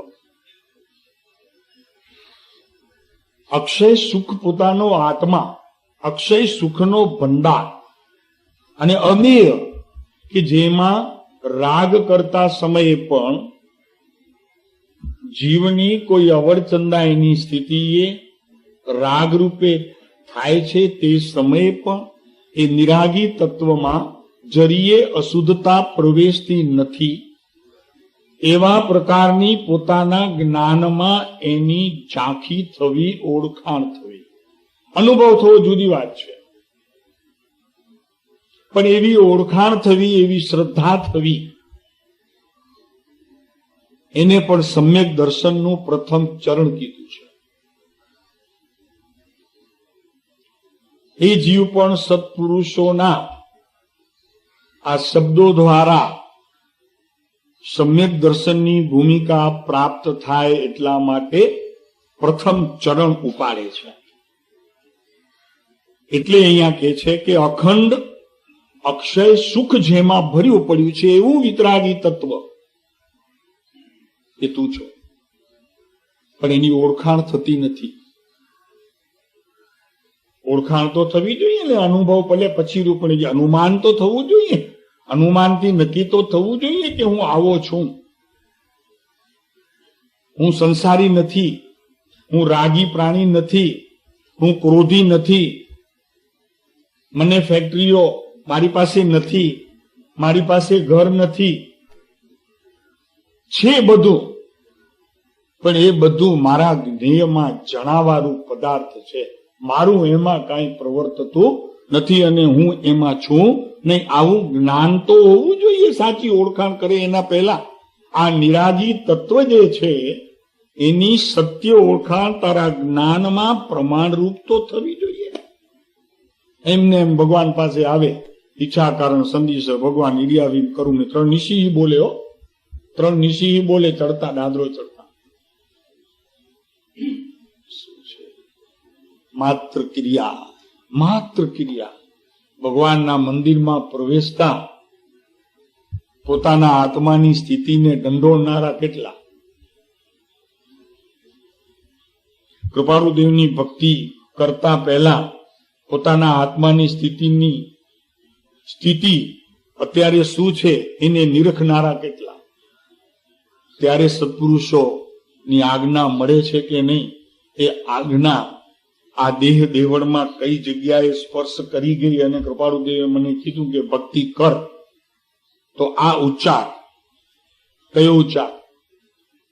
અક્ષય સુખ, પોતાનો આત્મા અક્ષય સુખનો ભંડાર અને અમેય કે જેમાં રાગ કરતા સમયે પણ જીવની કોઈ અવળચંદાયની સ્થિતિએ રાગ રૂપે થાય છે, તે સમયે પણ એ નિરાગી તત્વમાં જરીએ અશુદ્ધતા પ્રવેશતી નથી. એવા પ્રકારની પોતાના જ્ઞાનમાં એની ઝાંખી થવી, ઓળખાણ થવી, અનુભવ થવો જુદી વાત છે, પણ એવી ઓળખાણ થવી, એવી શ્રદ્ધા થવી, એને પણ સમ્યક દર્શનનું પ્રથમ ચરણ કીધું છે. એ જીવ પણ સત્પુરુષોના આ શબ્દો દ્વારા સમ્યક દર્શનની ભૂમિકા પ્રાપ્ત થાય એટલા માટે પ્રથમ ચરણ ઉપાડે છે. એટલે અહીંયા કહે છે કે અખંડ અક્ષય સુખ જેમાં ભર્યું પડ્યું છે એવું વિતરાગી તત્વ એ તું છો, પણ એની ઓળખાણ થતી નથી. ઓળખાણ તો થવી જોઈએ ને, અનુભવ ભલે પછી રૂપણી, અનુમાન તો થવું જોઈએ, અનુમાનથી નક્કી તો થવું જોઈએ કે હું આવો છું, હું સંસારી નથી, હું રાગી પ્રાણી નથી, હું ક્રોધી નથી, મને ફેક્ટરીઓ મારી પાસે નથી, મારી પાસે ઘર નથી, છે બધું, પણ એ બધું મારા જ્ઞેયમાં જણાવાળું પદાર્થ છે, મારું એમાં કાંઈ પ્રવર્તતું નથી અને હું એમાં છું નહીં. આવું જ્ઞાન તો હોવું જોઈએ, સાચી ઓળખાણ કરે એના પહેલા. આ નિરાગી તત્વ જે છે એની સત્ય ઓળખાણ તારા જ્ઞાનમાં પ્રમાણરૂપ તો થવી જોઈએ. એમને એમ ભગવાન પાસે આવે, ઈચ્છા કારણ સંદેશ ભગવાન ઇરિયાવી કરું ને 3 નિશી બોલે, 3 નિશી બોલે, ચડતા દાદરો ચડતા. માત્ર ક્રિયા ભગવાનના મંદિરમાં પ્રવેશતા પોતાના આત્માની સ્થિતિને દંડોળનારા કેટલા. કૃપાળુદેવની ભક્તિ કરતા પહેલા પોતાના આત્માની સ્થિતિ અત્યારે શું છે એને નિરખનારા કેટલા. ત્યારે સત્પુરુષોની આજ્ઞા મળે છે કે નહીં, એ આજ્ઞા આ દેહ દેવળમાં કઈ જગ્યાએ સ્પર્શ કરી ગઈ. અને કૃપાળુદેવે મને કીધું કે ભક્તિ કર, તો આ ઉચ્ચાર કયો ઉચ્ચાર?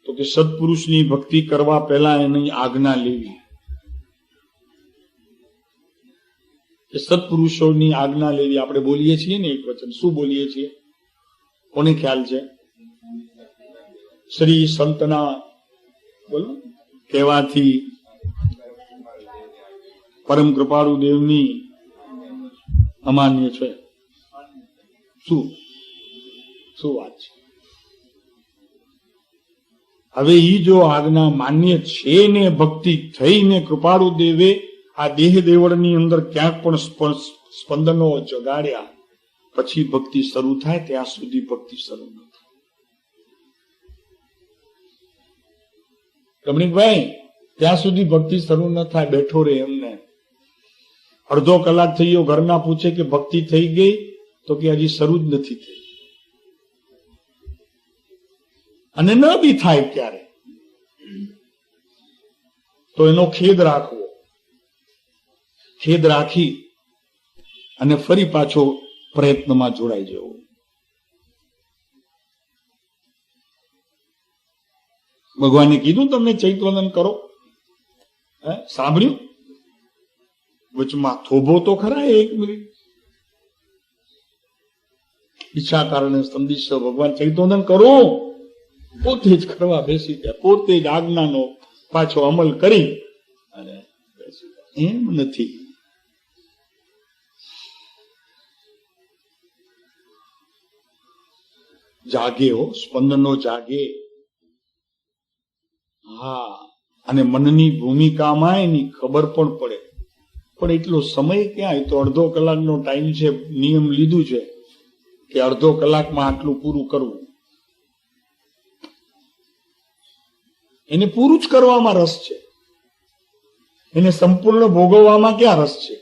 તો કે સત્પુરુષની ભક્તિ કરવા પહેલા એની આજ્ઞા લેવી. કે સત્પુરુષોની આજ્ઞા લેવી. આપણે બોલીએ છીએ ને એક વચન, શું બોલીએ છીએ? કોને ખ્યાલ છે? શ્રી સંતના બોલો કહેવાથી પરમ કૃપાળુ દેવની અમાન્ય છે. શું વાત છે? હવે ઈ જો આજ્ઞા માન્ય છે ને ભક્તિ થઈને કૃપાળુ દેવે આ દેહ દેવળની અંદર ક્યાંક પણ સ્પંદનો જગાડ્યા, પછી ભક્તિ શરૂ થાય, ત્યાં સુધી ભક્તિ શરૂ ન થાય. રમણીકભાઈ, ત્યાં સુધી ભક્તિ શરૂ ન થાય બેઠો રે એમને. અડધો કલાક થઈ ગયો, ઘરના પૂછે કે ભક્તિ થઈ ગઈ, તો કે હજી શરૂ જ નથી થઈ. અને ન બી થાય ક્યારે તો એનો ખેદ રાખવો, ખેદ રાખી અને ફરી પાછો પ્રયત્નમાં જોડાઈ જવો. ભગવાને કીધું તમને ચૈતવંદન કરો, સાંભળ્યું? વચમાં થોભો તો ખરા 1 મિનિટ. ઈચ્છા કારણે સંદેશ ભગવાન ચૈતવંદન કરો, પોતે જ કરવા બેસી જાય, પોતે જ આજ્ઞાનો પાછો અમલ કરી અને બેસી જાય. એમ નથી. જાગે હો, સ્પંદનો જાગે. હા, અને મનની ભૂમિકામાં એની ખબર પણ પડે. પણ એટલો સમય ક્યાં? તો અડધો કલાકનો ટાઈમ છે, નિયમ લીધું છે કે અડધો કલાકમાં આટલું પૂરું કરવું. એને પૂરું જ કરવામાં રસ છે, એને સંપૂર્ણ ભોગવવામાં ક્યાં રસ છે?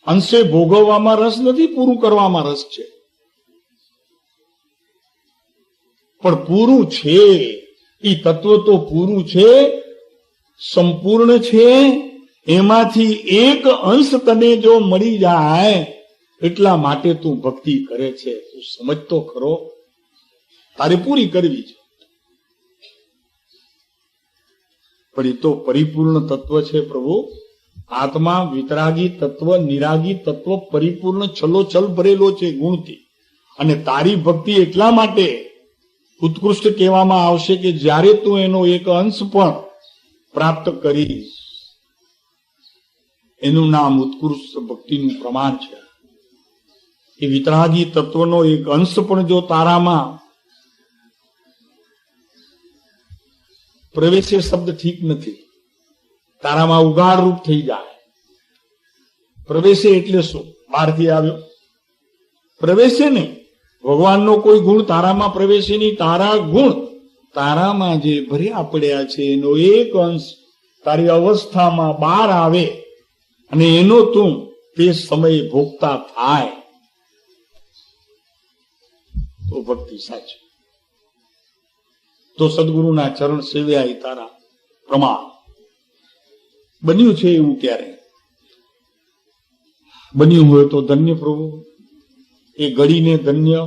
અંશે ભોગવવામાં રસ નથી, પૂરું કરવામાં રસ છે. પણ પૂરું છે, એ તત્વ તો પૂરું છે, સંપૂર્ણ છે. એમાંથી એક અંશ તને જો મળી જાય એટલા માટે તું ભક્તિ કરે છે. તું સમજતો ખરો? તારે પૂરી કરવી છે. પણ એ તો પરિપૂર્ણ તત્વ છે પ્રભુ. આત્મા વિતરાગી તત્વ, નિરાગી તત્વ પરિપૂર્ણ છલોછલ ભરેલો છે ગુણથી. અને તારી ભક્તિ એટલા માટે ઉત્કૃષ્ટ કહેવામાં આવશે કે જ્યારે તું એનો એક અંશ પણ પ્રાપ્ત કરીશ, એનું નામ ઉત્કૃષ્ટ ભક્તિનું પ્રમાણ છે. એ વિતરાગી તત્વનો એક અંશ પણ જો તારામાં પ્રવેશે, શબ્દ ઠીક નથી, તારામાં ઉગાડ રૂપ થઈ જાય. પ્રવેશે એટલે શું? બહારથી આવ્યો પ્રવેશે નહીં. ભગવાનનો કોઈ ગુણ તારામાં પ્રવેશે નહીં. તારા ગુણ તારામાં જે ભર્યા પડ્યા છે એનો એક અંશ તારી અવસ્થામાં બહાર આવે અને એનો તું તે સમયે ભોગતા થાય તો ભક્તિ સાચી. તો સદગુરુના ચરણ સેવ્યા તારા પ્રમાણ બન્યું છે. એવું ક્યારે બન્યું હોય તો ધન્ય પ્રભુ. એ ઘડીને ધન્ય,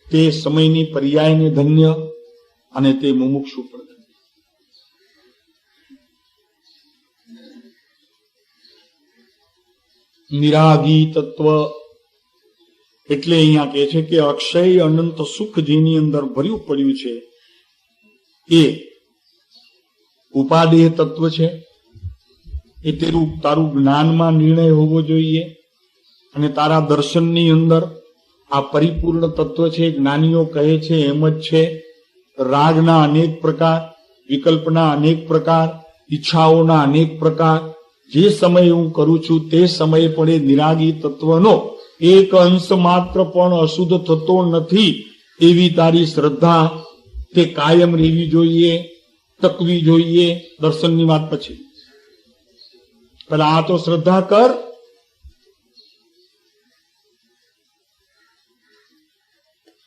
તે સમયની પર્યાયને ધન્ય, અને તે મુમુક્ષુ પણ ધન્ય. નિરાગી તત્વ એટલે અહીંયા કહે છે કે અક્ષય અનંત સુખ જેની અંદર ભર્યું પડ્યું છે એ ઉપાદેય તત્વ છે. એ તારું જ્ઞાનમાં નિર્ણય હોવો જોઈએ અને તારા દર્શનની અંદર આ પરિપૂર્ણ તત્વ છે. જ્ઞાનીઓ કહે છે એમ જ છે. રાગના અનેક પ્રકાર, વિકલ્પના અનેક પ્રકાર, ઈચ્છાઓના અનેક પ્રકાર, જે સમયે હું કરું છું તે સમયે પણ એ નિરાગી તત્વનો એક અંશ માત્ર પણ અશુદ્ધ થતો નથી. એવી તારી શ્રદ્ધા તે કાયમ રહેવી જોઈએ, ટકવી જોઈએ. દર્શનની વાત પછી, પેલા આ તો શ્રદ્ધા કર.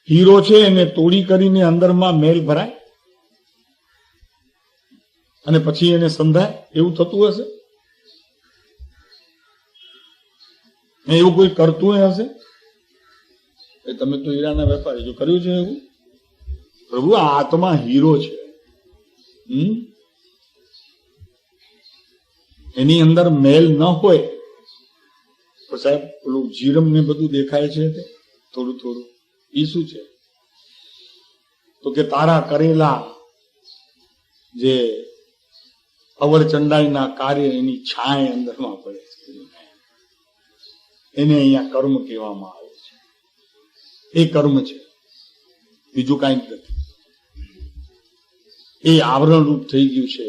હીરો છે એને તોડી કરીને અંદરમાં મેલ ભરાય અને પછી એને સંધાય, એવું થતું હશે? એવું કોઈ કરતું હશે? તમે તો હીરાના વેપારી, જો કર્યું છે એવું? પ્રભુ, આ આત્મા હીરો છે. એની અંદર મેલ ન હોય તો સાહેબ પેલું જીરમ ને બધું દેખાય છે થોડું થોડું. એ શું છે? તો કે તારા કરેલા જે અવરચંડાઈના કાર્ય એની છાય અંદરમાં પડે છે. એને અહીંયા કર્મ કહેવામાં આવે છે. એ કર્મ છે, બીજું કાંઈ જ નથી. એ આવરણ રૂપ થઈ ગયું છે.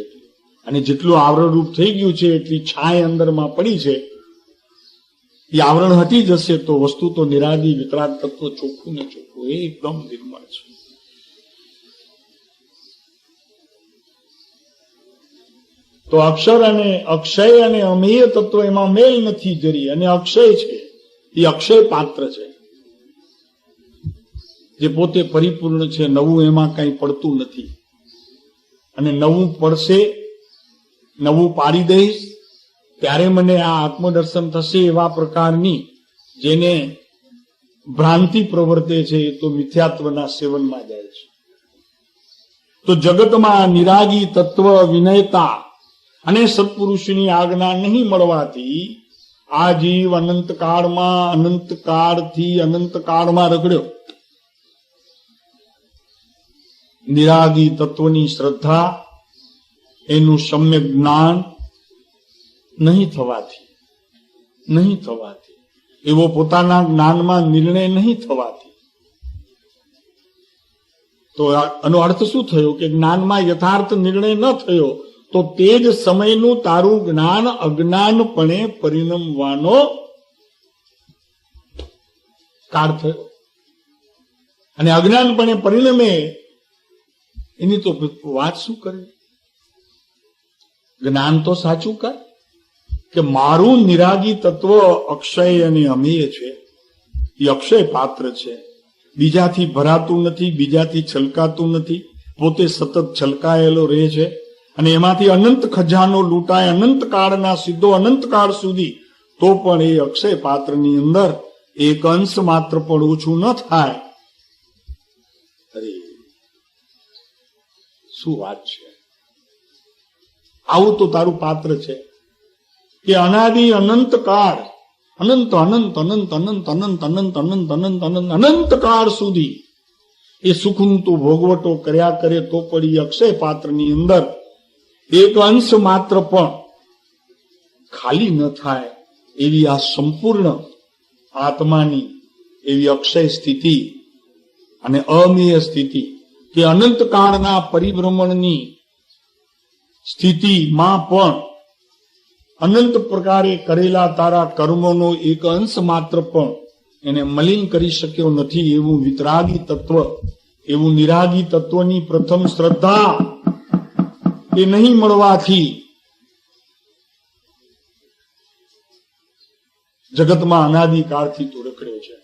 અને જેટલું આવરણ રૂપ થઈ ગયું છે એટલી છાય અંદરમાં પડી છે. એ આવરણ હટી જશે તો વસ્તુ તો નિરાગી વિતરાગ તત્વ ચોખ્ખું ને ચોખ્ખું એકદમ નિર્મળ છે. તો અક્ષર અને અક્ષય અને અમેય તત્વ એમાં મેલ નથી જરી, અને અક્ષય છે એ અક્ષય પાત્ર છે, જે પોતે પરિપૂર્ણ છે. નવું એમાં કઈ પડતું નથી, અને નવું પડશે, નવું પાડી દઈશ ત્યારે મને આ આત્મદર્શન થશે. એવા પ્રકારની જેને ભ્રાંતિ પ્રવર્તે છે એ તો મિથ્યાત્વના સેવનમાં જાય છે. તો જગતમાં નિરાગી તત્વ, વિનયતા અને સત્પુરુષની આજ્ઞા નહીં મળવાથી આ જીવ અનંતકાળમાં, અનંતકાળથી અનંતકાળમાં રખડ્યો. નિરાગી તત્વની શ્રદ્ધા, એનું સમ્યક જ્ઞાન નહીં થવાથી, એવો પોતાના જ્ઞાનમાં નિર્ણય નહીં થવાથી, તો આનો અર્થ શું થયો કે જ્ઞાનમાં યથાર્થ નિર્ણય ન થયો તો તે જ સમયનું તારું જ્ઞાન અજ્ઞાનપણે પરિણમવાનો કાળ થયો. અને અજ્ઞાનપણે પરિણમે એની તો વાત શું કરે? જ્ઞાન તો સાચું કર કે મારું નિરાગી તત્વ અક્ષય અને અમેય છે, એ અક્ષય પાત્ર છે, બીજાથી ભરાતું નથી, બીજાથી છલકાતું નથી, પોતે સતત છલકાયેલો રહે છે. અને એમાંથી અનંત ખજાનો લૂંટાય અનંત કાળના સીધો અનંત કાળ સુધી, તો પણ એ અક્ષય પાત્રની અંદર એક અંશ માત્ર પણ ઓછું ન થાય. અરે શું વાત છે! આવું તો તારું પાત્ર છે કે અનાદિ અનંત કાળ, અનંત અનંત અનંત અનંત અનંત અનંત અનંત અનંત અનંત અનંત કાળ સુધી એ સુખનું તું ભોગવટો કર્યા કરે, તો પણ એ અક્ષય પાત્રની અંદર એક અંશ માત્ર પણ ખાલી ન થાય એવી આ સંપૂર્ણ આત્માની એવી અક્ષય સ્થિતિ અને અમેય સ્થિતિ, કે અનંત કાળના પરિભ્રમણની સ્થિતિમાં પણ અનંત પ્રકારે કરેલા તારા કર્મોનો એક અંશ માત્ર પણ એને મલિન કરી શક્યો નથી. એવું વિતરાગી તત્વ, એવું નિરાગી તત્વની પ્રથમ શ્રદ્ધા એ નહીં મળવાથી જગતમાં અનાદિકાળથી તું રખડ્યો છે.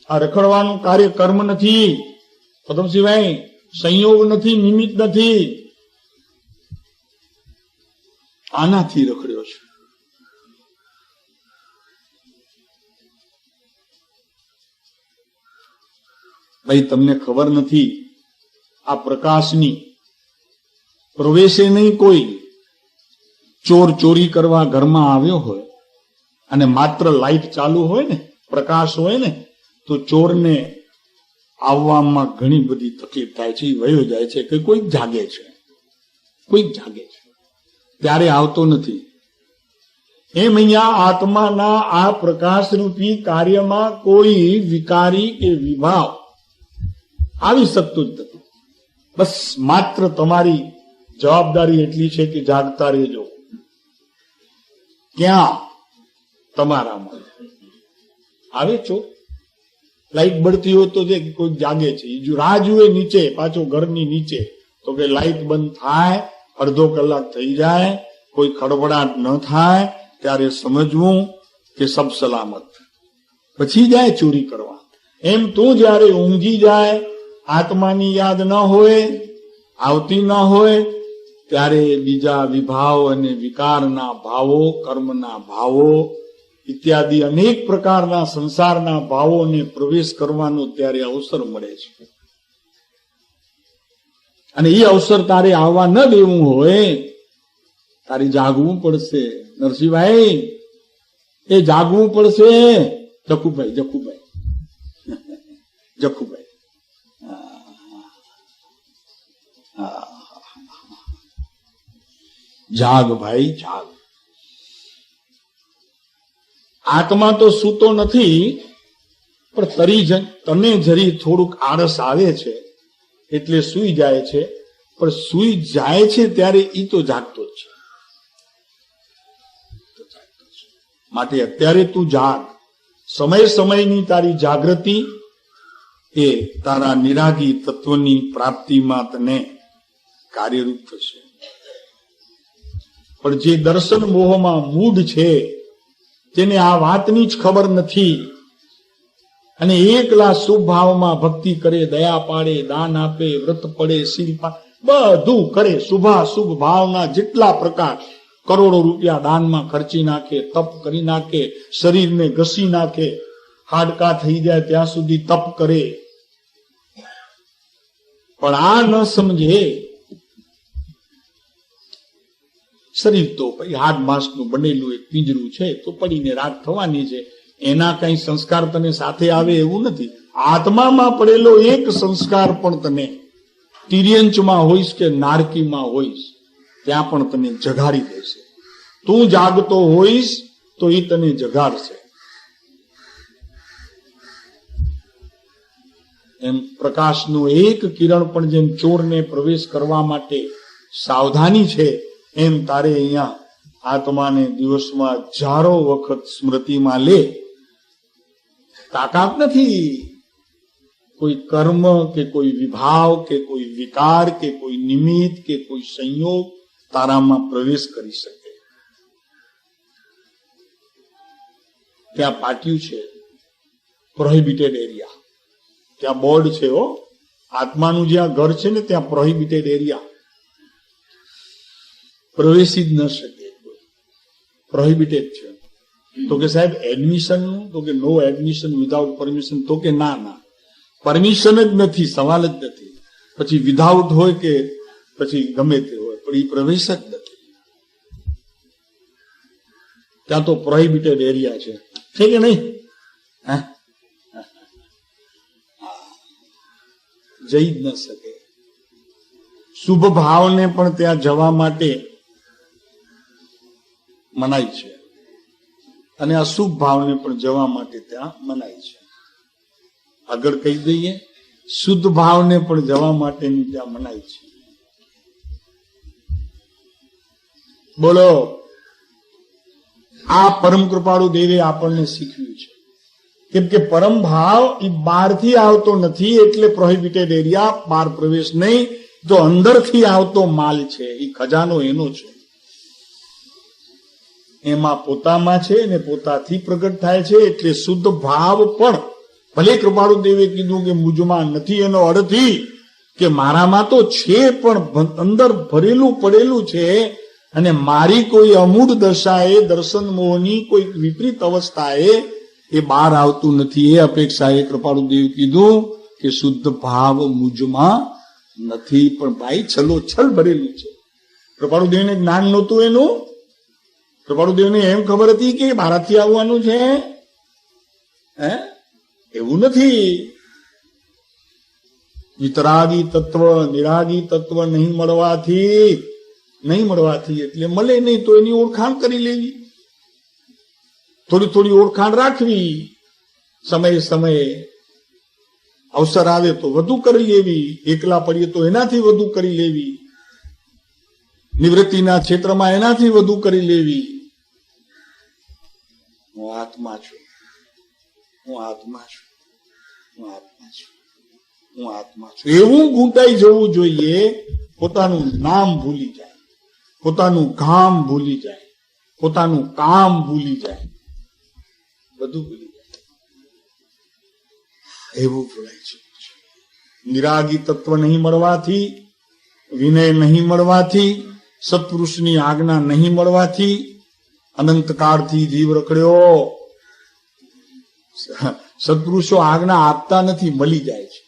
આ રખડવાનું કાર્ય કર્મ નથી, પદમસિંહભાઈ, સંયોગ નથી, નિમિત્ત નથી, આનાથી રખડ્યો છે. ભાઈ તમને ખબર નથી, આ પ્રકાશની પ્રવેશે નહીં. કોઈ ચોર ચોરી કરવા ઘરમાં આવ્યો હોય અને માત્ર લાઈટ ચાલુ હોય ને, પ્રકાશ હોય ને, તો ચોરને આવવામાં ઘણી બધી તકલીફ થાય છે, વયો જાય છે કે કોઈક જાગે છે, ત્યારે આવતો નથી. એમ અહીંયા આત્માના આ પ્રકાશરૂપી કાર્યમાં કોઈ વિકારી કે વિભાવ આવી શકતું જ નથી. બસ માત્ર તમારી જવાબદારી એટલી છે કે જાગતા રહેજો. ક્યાં? તમારામાં. આવે છો લાઈટ બળતી હોય તો જે કોઈ જાગે છે, રાહ જુએ નીચે, પાછો ઘરની નીચે, તો કે લાઈટ બંધ થાય, અડધો કલાક થઈ જાય, કોઈ ખડબડાટ ન થાય, ત્યારે સમજવું કે સબ સલામત. પછી જાય ચોરી કરવા. એમ તું જયારે ઊંઘી જાય, આત્માની યાદ ન હોય, આવતી ન હોય, ત્યારે બીજા વિભાવ અને વિકારના ભાવો, કર્મના ભાવો ઇત્યાદિ અનેક પ્રકારના સંસારના ભાવોને પ્રવેશ કરવાનો ત્યારે અવસર મળે છે. અને એ અવસર તારે આવવા ન દેવું હોય, તારે જાગવું પડશે. નરસિંહભાઈ, એ જાગવું પડશે. જખુભાઈ જાગ ભાઈ, જાગ. આત્મા તો સૂતો નથી, પણ તને જરી થોડુંક આળસ આવે છે એટલે સૂઈ જાય છે. પણ સૂઈ જાય છે ત્યારે ઈ તો જાગતો જ છે. માટે અત્યારે તું જાગ. સમય સમયની તારી જાગૃતિ એ તારા નિરાગી તત્વની પ્રાપ્તિમાં તને કાર્યરૂપ થશે. પણ જે દર્શન મોહમાં મૂઢ છે તેને આ વાતની જ ખબર નથી અને એકલા શુભ ભાવમાં ભક્તિ કરે, દયા પાડે, દાન આપે, વ્રત પડે, શીલ પાડે, બધું કરે, શુભાશુભ ભાવના જેટલા પ્રકાર, કરોડો રૂપિયા દાનમાં ખર્ચી નાખે, તપ કરી નાખે, શરીરને ઘસી નાખે, હાડકા થઈ જાય ત્યાં સુધી તપ કરે, પણ આ ન સમજે શરીર તો હાડ માંસનું બનેલું એક પિંજરું છે, તો પડીને રાખ થવાની છે, એના કઈ સંસ્કાર તને સાથે આવે એવું નથી. આત્મામાં પડેલો એક સંસ્કાર પણ તને તિર્યંચમાં હોઈશ કે નારકીમાં હોઈશ ત્યાં પણ તને જગાડી દેશે. તું જાગતો હોઈશ તો એ તને જગાડશે. એમ પ્રકાશનું એક કિરણ પણ જેમ ચોરને પ્રવેશ કરવા માટે સાવધાની છે, એમ તારે અહીંયા આત્માને દિવસમાં હજારો વખત સ્મૃતિમાં લે. તાકાત નથી કોઈ કર્મ કે કોઈ વિભાવ કે કોઈ વિકાર કે કોઈ નિમિત્ત કે કોઈ સંયોગ તારામાં પ્રવેશ કરી શકે. ત્યાં પાટિયું છે, પ્રોહિબિટેડ એરિયા, ત્યાં બોર્ડ છે, આત્માનું જ્યાં ઘર છે ને ત્યાં પ્રોહિબિટેડ એરિયા, પ્રવેશી જ ન શકે, પ્રોહિબિટેડ છે. તો કે સાહેબ એડમિશન નું? તો કે નો એડમિશન વિધાઉટ પરમિશન. તો કે ના, પરમિશન જ નથી, સવાલ જ નથી. પછી વિધાઉટ હોય કે પછી ગમે તે હોય, પણ એ પ્રવેશ જ નથી. ત્યાં તો પ્રોહિબિટેડ એરિયા છે કે નહીં? જઈ જ ન શકે. શુભ ભાવને પણ ત્યાં જવા માટે મનાઈ છે અને અશુભ ભાવને પણ જવા માટે ત્યાં મનાઈ છે. આગળ કહી દઈએ, શુદ્ધ ભાવને પણ જવા માટેની ત્યાં મનાઈ છે. બોલો, આ પરમ કૃપાળુ દેવે આપણને શીખવ્યું છે. કેમ કે પરમ ભાવ એ બહારથી આવતો નથી, એટલે પ્રોહિબિટેડ એરિયા, બહાર પ્રવેશ નહીં. જો અંદરથી આવતો માલ છે, એ ખજાનો એનો છે, એમાં પોતામાં છે ને પોતાથી પ્રગટ થાય છે. એટલે શુદ્ધ ભાવ પણ ભલે કૃપાળુ દેવે કીધું કે મુજમાં નથી, એનો અર્થ કે મારામાં તો છે પણ અંદર ભરેલું પડેલું છે, અને મારી કોઈ અમૂઢ દશાએ, દર્શન મોહની કોઈ વિપરીત અવસ્થાએ એ બહાર આવતું નથી. એ અપેક્ષાએ કૃપાળુ દેવ કીધું કે શુદ્ધ ભાવ મુજમાં નથી, પણ ભાઈ છલો છલ ભરેલું છે. કૃપાળુ દેવને જ્ઞાન નહોતું એનું. કૃપાળુ દેવને એમ ખબર હતી કે ભારતથી આવવાનું છે, એવું નથી. વિતરાગી તત્વ, નિરાગી તત્વ નહીં મળવાથી એટલે મળે નહીં તો એની ઓળખાણ કરી લેવી, થોડી થોડી ઓળખાણ રાખવી, સમયે સમયે અવસર આવે તો વધુ કરી લેવી, એકલા પડીએ તો એનાથી વધુ કરી લેવી, નિવૃત્તિના ક્ષેત્રમાં એનાથી વધુ કરી લેવી. હું આત્મા છું, હું આત્મા છું, હું આત્મા છું, હું આત્મા છું, એવું ગૂંટાઈ જવું જોઈએ. પોતાનું નામ ભૂલી જાય, પોતાનું ગામ ભૂલી જાય, પોતાનું કામ ભૂલી જાય, બધું ભૂલી જાય, એવું ભૂલાય છે. નિરાગી તત્વ નહીં મળવાથી, વિનય નહીં મળવાથી, સત્પુરુષની આજ્ઞા નહીં મળવાથી અનંતકાળથી જીવ રખડ્યો. સત્પુરુષો આજ્ઞા આપતા નથી, મળી જાય છે.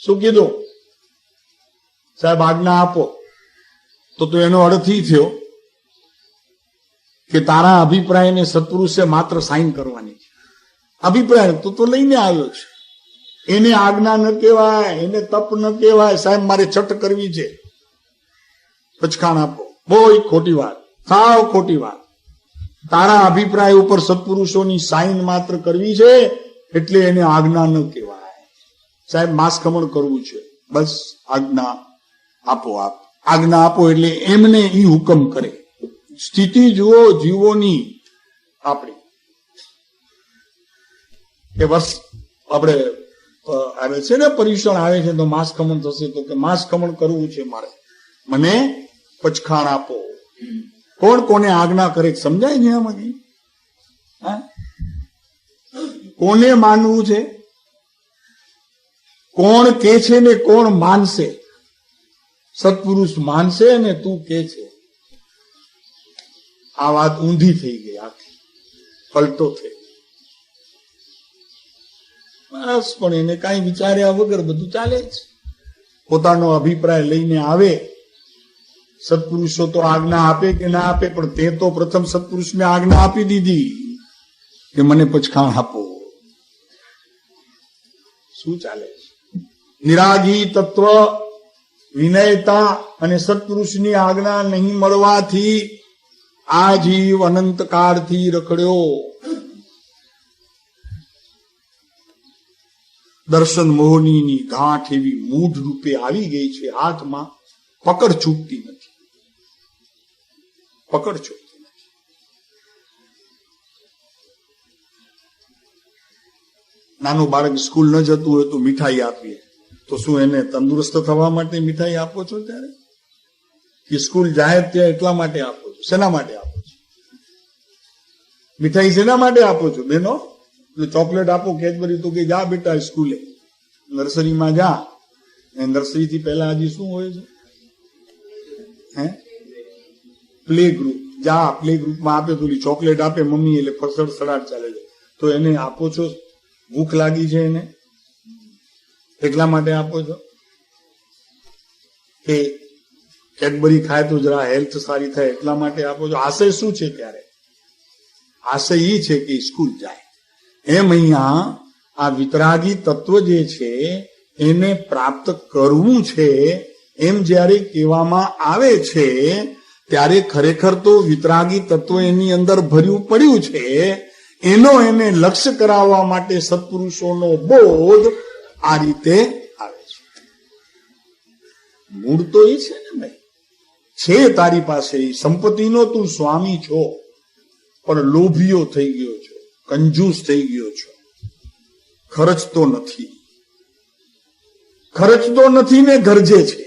શું કીધું? સાહેબ આજ્ઞા આપો, તો એનો અર્થ ઈ થયો કે તારા અભિપ્રાયને સત્પુરુષે માત્ર સાઈન કરવાની છે. અભિપ્રાય તો લઈને આવ્યો છે, એને આજ્ઞા ન કહેવાય, એને તપ ન કહેવાય. સાહેબ મારે છઠ કરવી છે, પચખાણ આપો. બહુ ખોટી વાત, સાવ ખોટી વાત. તારા અભિપ્રાય ઉપર સત્પુરુષોની સાઈન માત્ર કરવી છે એટલે એને આજ્ઞા ન કહેવાય. સાહેબ માસ ખમણ કરવું છે, બસ આજ્ઞા આપો. આજ્ઞા આપો એટલે એમને ઈ હુકમ કરે. સ્થિતિ જુઓ જીવોની આપણી કે બસ આપણે આવે છે ને, પર્યુષણ આવે છે તો માંસ ખમણ થશે, તો કે માંસ ખમણ કરવું છે મારે, મને પચખાણ આપો. કોણ કોને આજ્ઞા કરે સમજાય છે આમાં? હા? કોને માનવું છે? કોણ કે છે ને કોણ માનશે? સત્પુરુષ માનશે અને તું કે છે. આ વાત ઊંધી થઈ ગઈ, આખી પલટો થઈ. બસ, પણ એને કાંઈ વિચાર્યા વગર બધું ચાલે જ. પોતાનો અભિપ્રાય લઈને આવે. સત્પુરુષો તો આજ્ઞા આપે કે ના આપે, પણ તે તો પ્રથમ સત્પુરુષને આજ્ઞા આપી દીધી કે મને પચખાણ આપો. શું ચાલે છે? નિરાગી તત્વ, વિનયતા અને સત્પુરુષની આજ્ઞા નહીં મળવાથી આ જીવ અનંતકાળથી રખડ્યો. દર્શન મોહની ગાંઠ એવી મૂઢ રૂપે આવી ગઈ છે હાથમાં, પકડ છૂટતી નથી. પકડ છૂટતી નથી. નાનું બાળક સ્કૂલ ન જતું હોય તો મીઠાઈ આપીએ તો શું એને તંદુરસ્ત થવા માટે મીઠાઈ આપો છો? ત્યારે કે સ્કૂલ જાય ત્યાં એટલા માટે આપો છો? શેના માટે આપો છો મીઠાઈ? શેના માટે આપો છો બેનો? ચોકલેટ આપો, કેડબરી, તો કે જા બેટા સ્કૂલે, નર્સરીમાં જા. નર્સરી થી પહેલા હજી શું હોય છે? હે, પ્લે ગ્રુપ. જા, પ્લે ગ્રુપમાં આપે તો ચોકલેટ આપે મમ્મી, એટલે ફરસડ સડાટ ચાલે છે. તો એને આપો છો? ભૂખ લાગી છે એને એટલા માટે આપો છો? કે કેડબરી ખાય તો જરા હેલ્થ સારી થાય એટલા માટે આપો છો? આશય શું છે? ત્યારે આશય એ છે કે સ્કૂલ જાય. એમ અહીંયા આ વિતરાગી તત્વ જે છે એને પ્રાપ્ત કરવું છે એમ જ્યારે કહેવામાં આવે છે ત્યારે ખરેખર તો વિતરાગી તત્વ એની અંદર ભર્યું પડ્યું છે. એનો એને લક્ષ્ય કરાવવા માટે સત્પુરુષોનો બોધ આ રીતે આવે છે. મૂળ તો એ છે ને ભાઈ, છે તારી પાસે સંપત્તિનો તું સ્વામી છો, પણ લોભીઓ થઈ ગયો છો, કંજૂસ થઈ ગયો છો, ખર્ચતો નથી. ખર્ચતો નથી ને ગરજે છે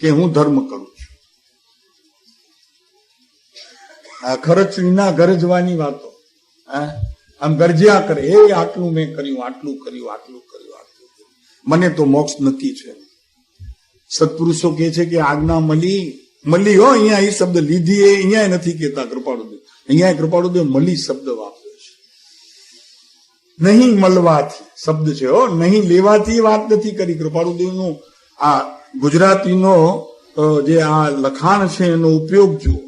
કે હું ધર્મ કરું છું. આ ખર્ચ વિના ગરજવાની વાતો. આમ ગરજ્યા કરે, એ આટલું મેં કર્યું, આટલું કર્યું, આટલું કર્યું, આટલું કર્યું, મને તો મોક્ષ નક્કી છે. સત્પુરુષો કે છે કે આજ્ઞા મળી હો. અહીંયા એ શબ્દ લીધી એ અહીંયા નથી કેતા કૃપાળુદેવ. અહીંયા કૃપાળુદેવ મળી શબ્દ વાપર્યો છે. નહીં મળવાથી શબ્દ છે હો, નહીં લેવાથી વાત નથી કરી. કૃપાળુદેવનું આ ગુજરાતીનો જે આ લખાણ છે એનો ઉપયોગ જુઓ.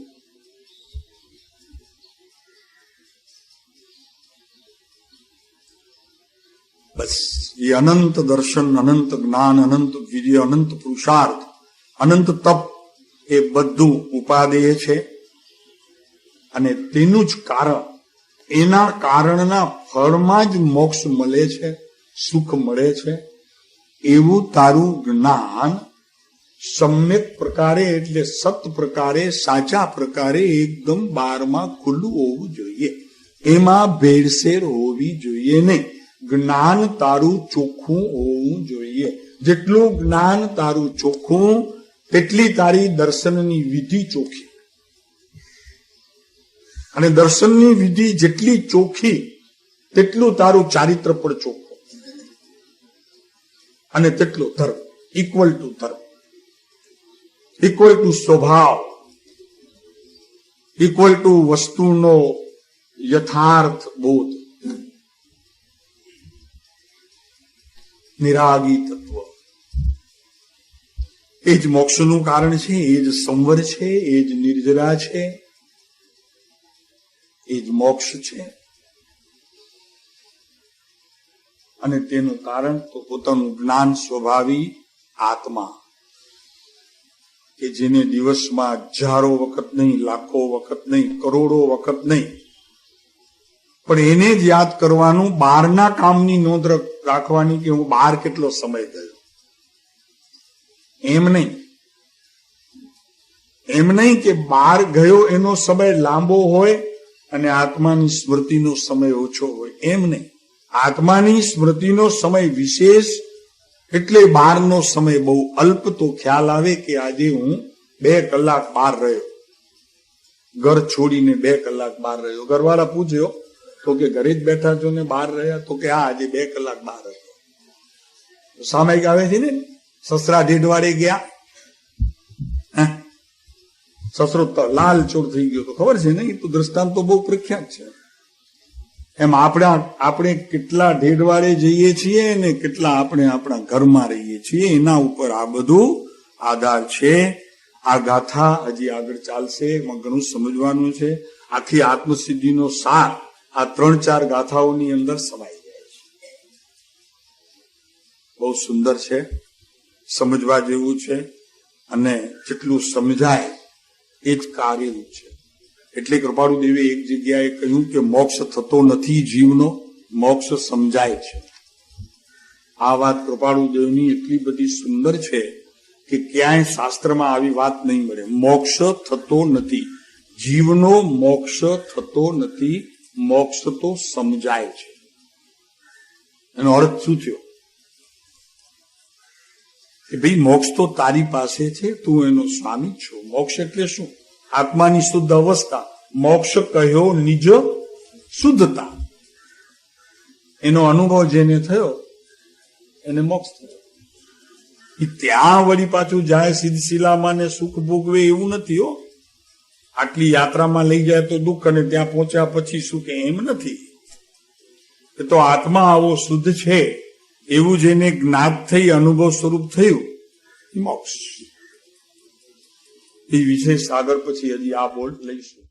બસ એ અનંત દર્શન, અનંત જ્ઞાન, અનંત વિજય, અનંત પુરુષાર્થ, અનંત તપ, એ બધું ઉપાદેય છે. અને તેનું જ કારણ, એના કારણના ફળમાં જ મોક્ષ મળે છે, સુખ મળે છે. એવું તારું જ્ઞાન સમ્યક પ્રકારે, એટલે સત પ્રકારે, સાચા પ્રકારે એકદમ બારમાં ખુલ્લું હોવું જોઈએ. એમાં ભેળસેળ હોવી જોઈએ નહીં. જ્ઞાન તારું ચોખ્ખું હોવું જોઈએ. જેટલું જ્ઞાન તારું ચોખ્ખું તેટલી તારી દર્શનની વિધિ ચોખ્ખી. અને દર્શનની વિધિ જેટલી ચોખ્ખી તેટલું તારું ચારિત્ર પણ ચોખ્ખું, અને તેટલું ધર્મ, ઇક્વલ ટુ ધર્મ, ઇક્વલ ટુ સ્વભાવ, ઇક્વલ ટુ વસ્તુનો યથાર્થ બોધ. નિરાગી તત્વ એ જ મોક્ષનું કારણ છે, એ જ સંવર છે, એ જ નિર્જરા છે, એ જ મોક્ષ છે. અને તેનું કારણ તો પોતાનું જ્ઞાન સ્વભાવી આત્મા, કે જેને દિવસમાં હજારો વખત નહીં, લાખો વખત નહીં, કરોડો વખત નહીં, પણ એને જ યાદ કરવાનું, બહારના કામની નોંધ રાખવાની કે હું બહાર કેટલો સમય ગયો. એમ નહીં કે બહાર ગયો એનો સમય લાંબો હોય અને આત્માની સ્મૃતિનો સમય ઓછો હોય. એમ નહીં, આત્માની સ્મૃતિનો સમય વિશેષ, એટલે બહારનો સમય બહુ અલ્પ. તો ખ્યાલ આવે કે આજે હું 2 કલાક બહાર રહ્યો, ઘર છોડીને 2 કલાક બહાર રહ્યો. ઘરવાળા પૂછ્યો તો કે ઘરે જ બેઠા છો ને બહાર રહ્યા? તો કે હા, આજે 2 કલાક બહાર હતો. સામાયિક આવે છે ને, સસરા ઢેઢવાડે ગયા, સસરો લાલ ચોર થઈ ગયો. તો ખબર છે ને, એ તો દ્રષ્ટાંત તો બહુ પ્રખ્યાત છે. એમ આપણે કેટલા ઢેઢવાડે જઈએ છીએ ને કેટલા આપણે આપણા ઘરમાં રહીએ છીએ, એના ઉપર આ બધું આધાર છે. આ ગાથા હજી આગળ ચાલશે, એમાં ઘણું સમજવાનું છે. આખી આત્મસિદ્ધિનો સાર આ 3-4 ગાથાઓની અંદર સમાઈ જાય છે. બહુ સુંદર છે, સમજવા જેવું છે, અને જેટલું સમજાય એ જ કાર્યરૂપ છે. એટલે કૃપાળુ દેવે એક જગ્યાએ કહ્યું કે મોક્ષ થતો નથી જીવનો, મોક્ષ સમજાય છે. આ વાત કૃપાળુ દેવની એટલી બધી સુંદર છે કે ક્યાંય શાસ્ત્રમાં આવી વાત નહીં મળે. મોક્ષ થતો નથી જીવનો, મોક્ષ થતો નથી, મોક્ષ તો સમજાય છે. એનો અર્થ શું થયો? કે ભાઈ મોક્ષ તો તારી પાસે છે, તું એનો સ્વામી છો. મોક્ષ એટલે શું? આત્માની શુદ્ધ અવસ્થા. મોક્ષ કહ્યો નિજ શુદ્ધતા. એનો અનુભવ જેને થયો એને મોક્ષ થયો. ત્યાં વળી પાછું જાય સિદ્ધશિલામાં ને સુખ ભોગવે એવું નથી. હો, આટલી યાત્રામાં લઈ જાય તો દુઃખ, અને ત્યાં પહોંચ્યા પછી સુખ, એમ નથી. એ તો આત્મા આવો શુદ્ધ છે એવું જેને જ્ઞાત થઈ અનુભવ સ્વરૂપ થયું એ મોક્ષ. એ વિશેષ આગળ પછી હજી આ બોર્ડ લઈશું.